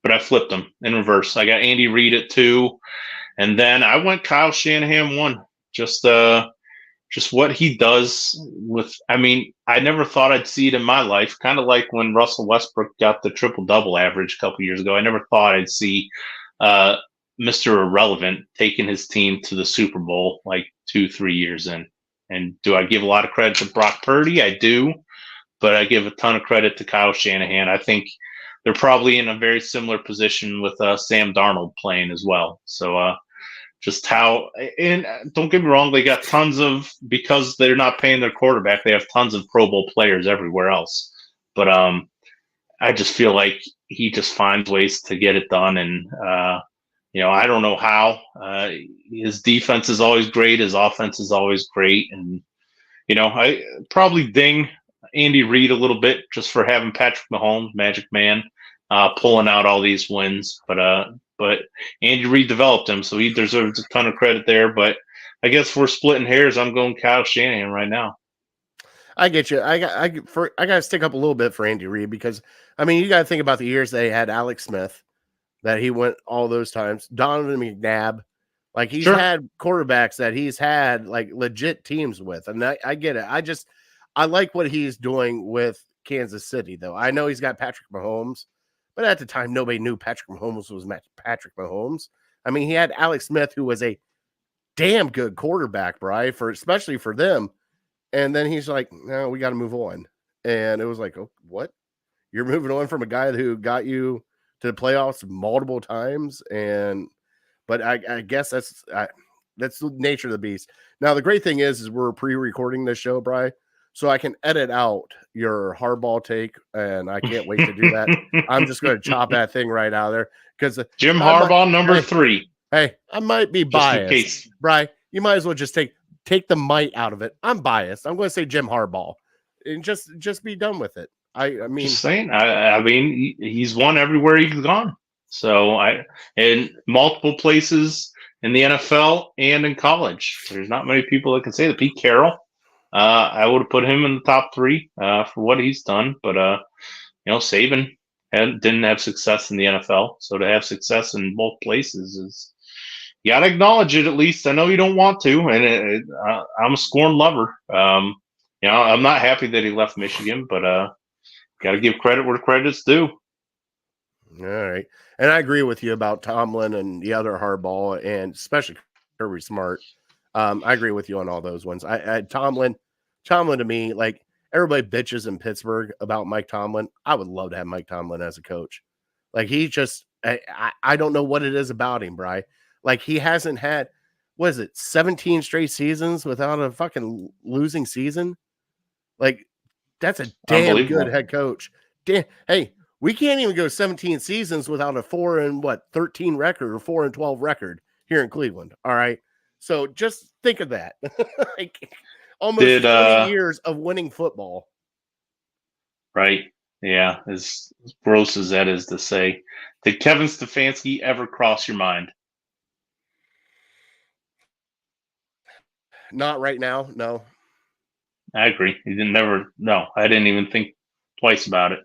but I flipped them in reverse. I got Andy Reid at 2, and then I went Kyle Shanahan 1. Just what he does with, I mean, I never thought I'd see it in my life. Kind of like when Russell Westbrook got the triple-double average a couple years ago. I never thought I'd see Mr. Irrelevant taking his team to the Super Bowl like 2-3 years in. And do I give a lot of credit to Brock Purdy? I do, but I give a ton of credit to Kyle Shanahan. I think they're probably in a very similar position with Sam Darnold playing as well. So just how, and don't get me wrong, they got tons of, because they're not paying their quarterback, they have tons of Pro Bowl players everywhere else. But I just feel like he just finds ways to get it done. And, I don't know how. His defense is always great. His offense is always great. And, I probably ding Andy Reid a little bit just for having Patrick Mahomes, Magic Man, pulling out all these wins. But Andy Reid developed him, so he deserves a ton of credit there. But I guess if we're splitting hairs, I'm going Kyle Shanahan right now. I get you. I got to stick up a little bit for Andy Reid because I mean you got to think about the years they had Alex Smith, that he went all those times. Donovan McNabb, like he's Sure. had quarterbacks that he's had like legit teams with, and I get it. I like what he's doing with Kansas City though. I know he's got Patrick Mahomes, but at the time nobody knew Patrick Mahomes was Patrick Mahomes. I mean, he had Alex Smith, who was a damn good quarterback, Bri, especially for them. And then he's like, no, we got to move on. And it was like, oh, what? You're moving on from a guy who got you to the playoffs multiple times. But I guess that's the nature of the beast. Now, the great thing is we're pre-recording this show, Bri, so I can edit out your hardball take, and I can't wait to do that. I'm just going to chop that thing right out of there because Jim Harbaugh, number 3. Hey, I might be biased. Bri, you might as well just take the might out of it. I'm biased. I'm going to say Jim Harbaugh, and just be done with it. I mean, just saying. I mean, he's won everywhere he's gone. So in multiple places in the NFL and in college. There's not many people that can say that. Pete Carroll, I would have put him in the top 3 for what he's done. But Saban didn't have success in the NFL, so to have success in both places is. You got to acknowledge it at least. I know you don't want to, and I'm a scorn lover. I'm not happy that he left Michigan, but got to give credit where credit's due. All right. And I agree with you about Tomlin and the other Harbaugh, and especially Kirby Smart. I agree with you on all those ones. Tomlin to me, like everybody bitches in Pittsburgh about Mike Tomlin. I would love to have Mike Tomlin as a coach. Like he just, I don't know what it is about him, Bri. Like he hasn't had, 17 straight seasons without a fucking losing season? Like that's a damn good head coach. Hey, we can't even go 17 seasons without a 4-13 record or 4-12 record here in Cleveland. All right. So just think of that. Like almost 20 years of winning football. Right. Yeah. As gross as that is to say, did Kevin Stefanski ever cross your mind? Not right now. No. I agree. He didn't never. No, I didn't even think twice about it.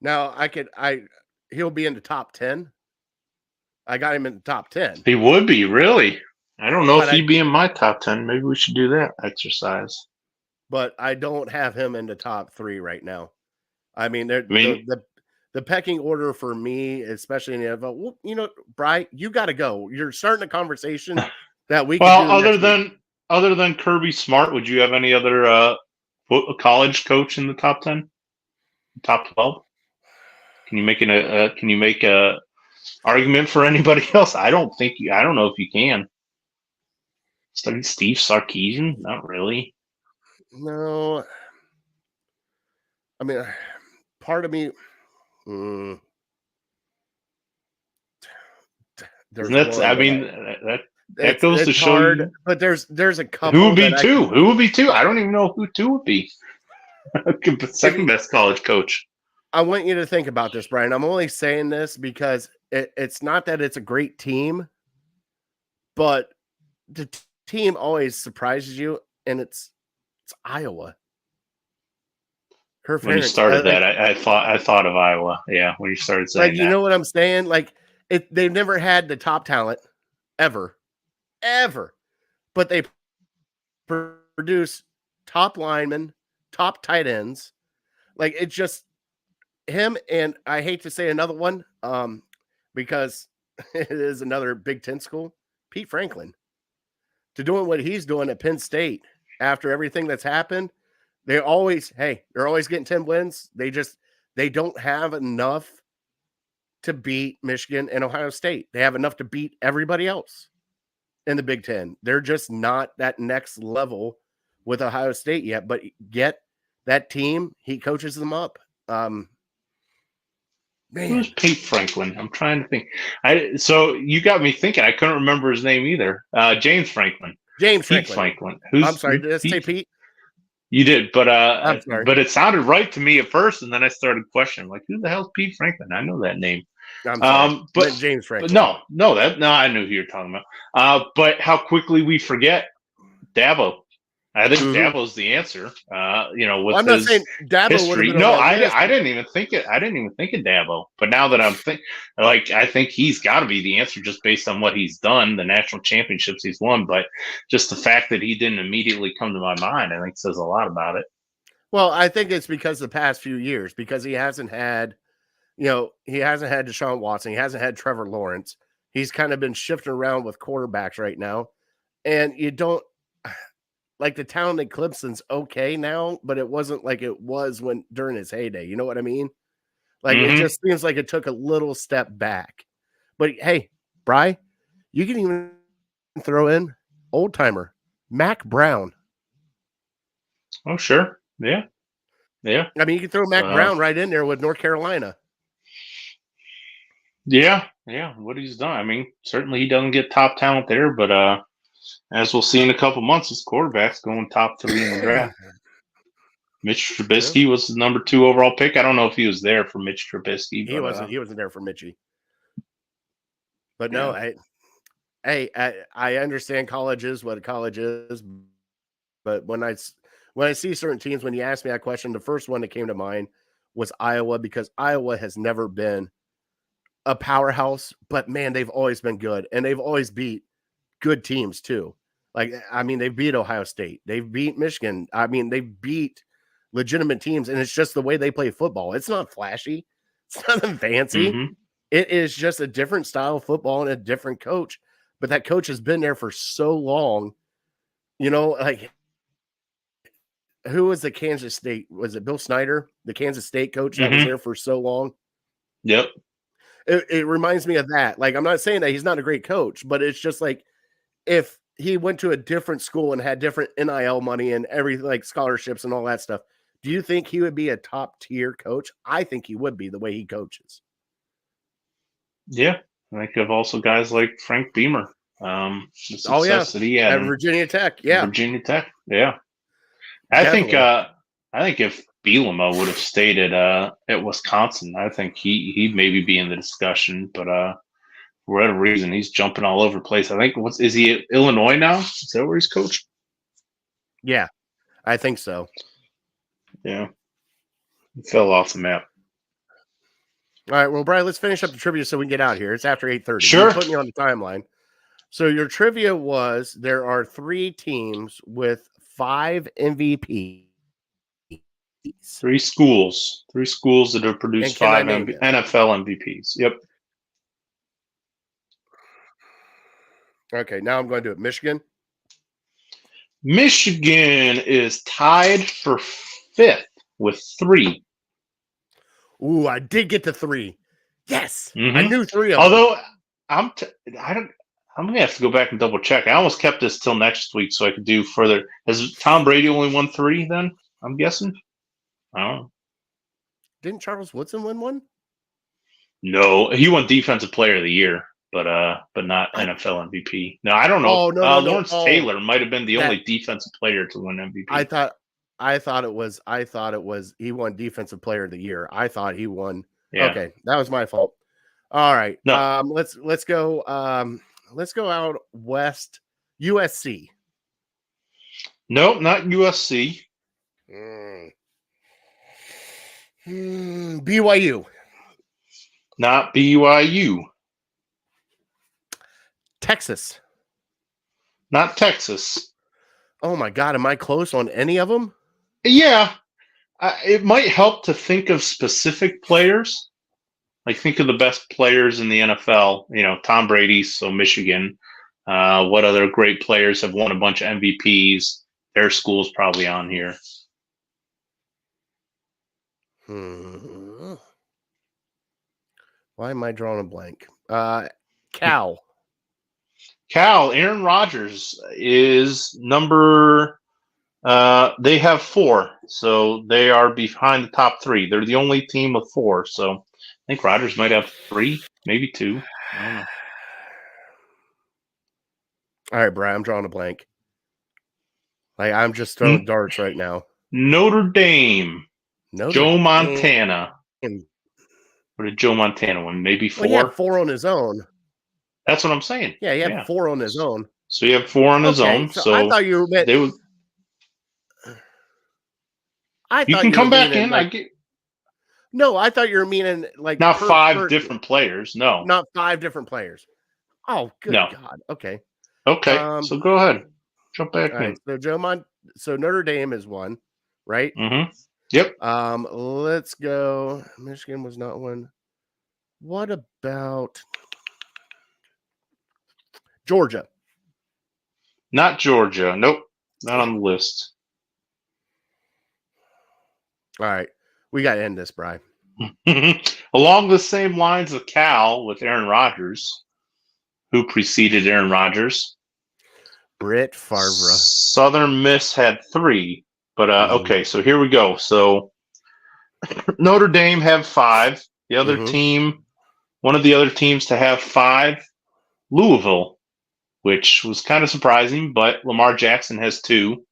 Now he'll be in the top 10. I got him in the top 10. He would be, really. I don't know if he'd be in my top 10. Maybe we should do that exercise. But I don't have him in the top 3 right now. I mean, the pecking order for me, especially in the NFL, well, Bri, you got to go. You're starting a conversation that we can do other than Kirby Smart, would you have any other college coach in the top 10? Top 12? Can you make a argument for anybody else? I don't know if you can. Study Steve Sarkisian? Not really. No. I mean, part of me. That goes to show hard, you. But there's a couple. Who would be 2? Who would be 2? I don't even know who 2 would be. Second best college coach. I want you to think about this, Brian. I'm only saying this because it's not that it's a great team, but the team always surprises you, and it's Iowa. When you started I thought of Iowa. Yeah, when you started saying that. You know what I'm saying? Like they've never had the top talent ever, but they produce top linemen, top tight ends. Like it's just him, and I hate to say another one, because it is another Big Ten school, Pete Franklin, to doing what he's doing at Penn State after everything that's happened. They're always getting 10 wins. They don't have enough to beat Michigan and Ohio State. They have enough to beat everybody else in the Big Ten. They're just not that next level with Ohio State yet, but yet that team, he coaches them up. Who's Pete Franklin? I'm trying to think. So you got me thinking. I couldn't remember his name either. James Franklin. Pete Franklin. I'm sorry. Did I say Pete? You did, but I'm sorry. But it sounded right to me at first, and then I started questioning, like, who the hell's Pete Franklin? I know that name. I'm sorry. But James Franklin. No, I knew who you're talking about. But how quickly we forget Dabo. I think Dabo's the answer. With I'm his not saying Dabo history. would have been on that list. I didn't even think it. I didn't even think of Dabo. But now that I'm I think he's got to be the answer just based on what he's done, the national championships he's won. But just the fact that he didn't immediately come to my mind, I think says a lot about it. Well, I think it's because the past few years, because he hasn't had Deshaun Watson, he hasn't had Trevor Lawrence. He's kind of been shifting around with quarterbacks right now, and you don't. Like the town in Clemson's okay now, but it wasn't like it was during his heyday. You know what I mean? Like It just seems like it took a little step back. But hey, Bri, you can even throw in old timer Mac Brown. Oh, sure. Yeah. Yeah. I mean, you can throw Mac Brown right in there with North Carolina. Yeah. Yeah. What he's done. I mean, certainly he doesn't get top talent there, but as we'll see in a couple months, his quarterback's going top 3 in the draft. Mitch Trubisky was the number 2 overall pick. I don't know if he was there for Mitch Trubisky. He wasn't there for Mitchie. But no, I understand college is what college is. But when I see certain teams, when you ask me that question, the first one that came to mind was Iowa, because Iowa has never been a powerhouse, but man, they've always been good, and they've always beat good teams too. Like, I mean, they beat Ohio State, they've beat Michigan. I mean, they beat legitimate teams, and it's just the way they play football. It's not flashy, it's nothing fancy. Mm-hmm. It is just a different style of football and a different coach. But that coach has been there for so long. Like, who was the Kansas State? Was it Bill Snyder, the Kansas State coach that was there for so long? Yep. It reminds me of that. Like, I'm not saying that he's not a great coach, but it's just like if he went to a different school and had different NIL money and everything, like scholarships and all that stuff, do you think he would be a top tier coach? I think he would be, the way he coaches. Yeah. I think of also guys like Frank Beamer. The success that he had at Virginia Tech. Yeah. Virginia Tech. Yeah. I think if Bielema would have stayed at Wisconsin, I think he'd maybe be in the discussion. But for whatever reason, he's jumping all over the place. I think is he at Illinois now? Is that where he's coached? Yeah, I think so. Yeah, he fell off the map. All right, well, Brian, let's finish up the trivia so we can get out of here. It's after 8:30. Sure. You put me on the timeline. So your trivia was there are 3 teams with 5 MVPs. 3 schools that have produced 5 NFL MVPs. Yep. Okay, now I'm going to do it. Michigan is tied for 5th with 3. Ooh, I did get to 3. Yes, Mm-hmm. I knew 3 of them. Although I'm gonna have to go back and double check. I almost kept this till next week so I could do further. Has Tom Brady only won 3 then? I'm guessing. I don't know. Didn't Charles Woodson win one? No, he won Defensive Player of the Year, but not NFL MVP. No, I don't know. Oh, no, Lawrence Taylor might have been the only defensive player to win MVP. I thought it was he won Defensive Player of the Year. I thought he won. Yeah. Okay, that was my fault. All right. No. Let's go out west. USC. Nope, not USC. BYU. Not BYU. Texas. Not Texas. Oh my God, am I close on any of them? Yeah. It might help to think of specific players. Like, think of the best players in the NFL. Tom Brady, so Michigan. What other great players have won a bunch of MVPs? Their school's probably on here. Why am I drawing a blank? Cal. Aaron Rodgers is number. They have 4, so they are behind the top 3. They're the only team with 4, so I think Rodgers might have 3, maybe 2. I don't know. All right, Brian, I'm drawing a blank. Like, I'm just throwing darts right now. Notre Dame. Joe Montana. What did Joe Montana win? Maybe 4? Well, he had 4 on his own. That's what I'm saying. Yeah, he had 4 on his own. So you have 4 on his own. So I thought you meant You can come back in. No, I thought you were meaning like not five different players. No, not 5 different players. Oh, good God. Okay. Okay. So go ahead. Jump back in. Right. So Notre Dame is one, right? Mm-hmm. Yep. Let's go. Michigan was not one. What about Georgia? Not Georgia. Nope. Not on the list. All right. We got to end this, Brian. Along the same lines of Cal with Aaron Rodgers, who preceded Aaron Rodgers. Brett Favre. Southern Miss had 3. But okay, so here we go. So Notre Dame have 5. The other team, one of the other teams to have 5, Louisville, which was kind of surprising, but Lamar Jackson has 2.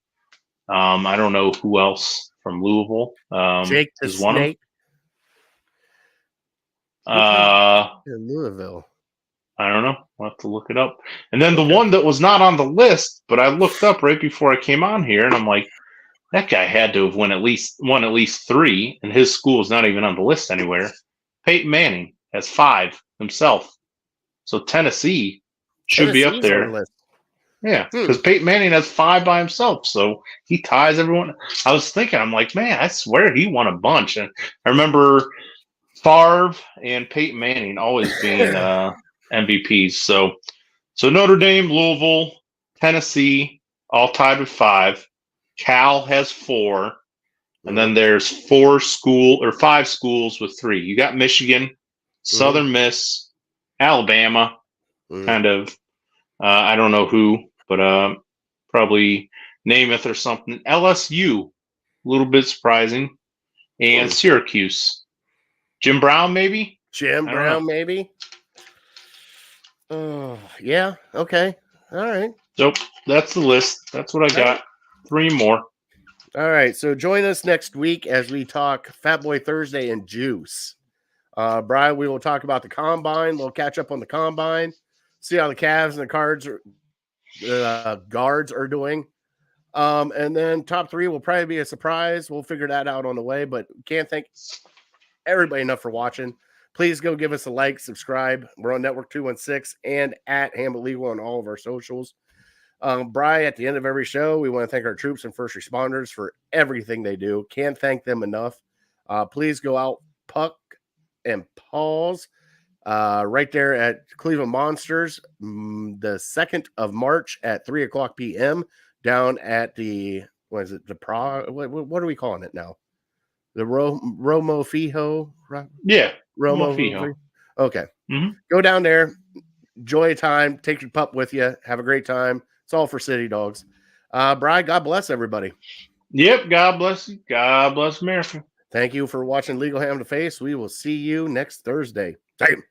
I don't know who else from Louisville. Jake the is one Snake. In Louisville. I don't know. We'll have to look it up. And then the one that was not on the list, but I looked up right before I came on here, and I'm like, that guy had to have won at least 3, and his school is not even on the list anywhere. Peyton Manning has 5 himself. So Tennessee should be up there. On the list. Yeah, because Peyton Manning has 5 by himself, so he ties everyone. I was thinking, I'm like, man, I swear he won a bunch. And I remember Favre and Peyton Manning always being MVPs. So Notre Dame, Louisville, Tennessee, all tied with 5. Cal has 4, and then there's 5 schools with 3. You got Michigan, Southern Miss, Alabama, kind of. I don't know who, but probably Namath or something. LSU, a little bit surprising, and Syracuse. Jim Brown, maybe. Maybe. Oh, yeah. Okay. All right. So that's the list. That's what I got. 3 more. All right. So join us next week as we talk Fat Boy Thursday and Juice. Brian, we will talk about the combine. We'll catch up on the combine. See how the Cavs and the guards are doing. And then top 3 will probably be a surprise. We'll figure that out on the way, but can't thank everybody enough for watching. Please go give us a like, subscribe. We're on Network 216 and at Hamlet Legal on all of our socials. Bri, at the end of every show, we want to thank our troops and first responders for everything they do. Can't thank them enough. Please go out, puck and pause. Right there at Cleveland Monsters, the 2nd of March at 3:00 p.m. down at the what are we calling it now? The Romo Fijo? Yeah, Romo Fijo. Okay. Go down there, enjoy time, take your pup with you, have a great time. It's all for City Dogs. Brian, God bless everybody. Yep, God bless you. God bless America. Thank you for watching Legal Ham to Face. We will see you next Thursday. Damn.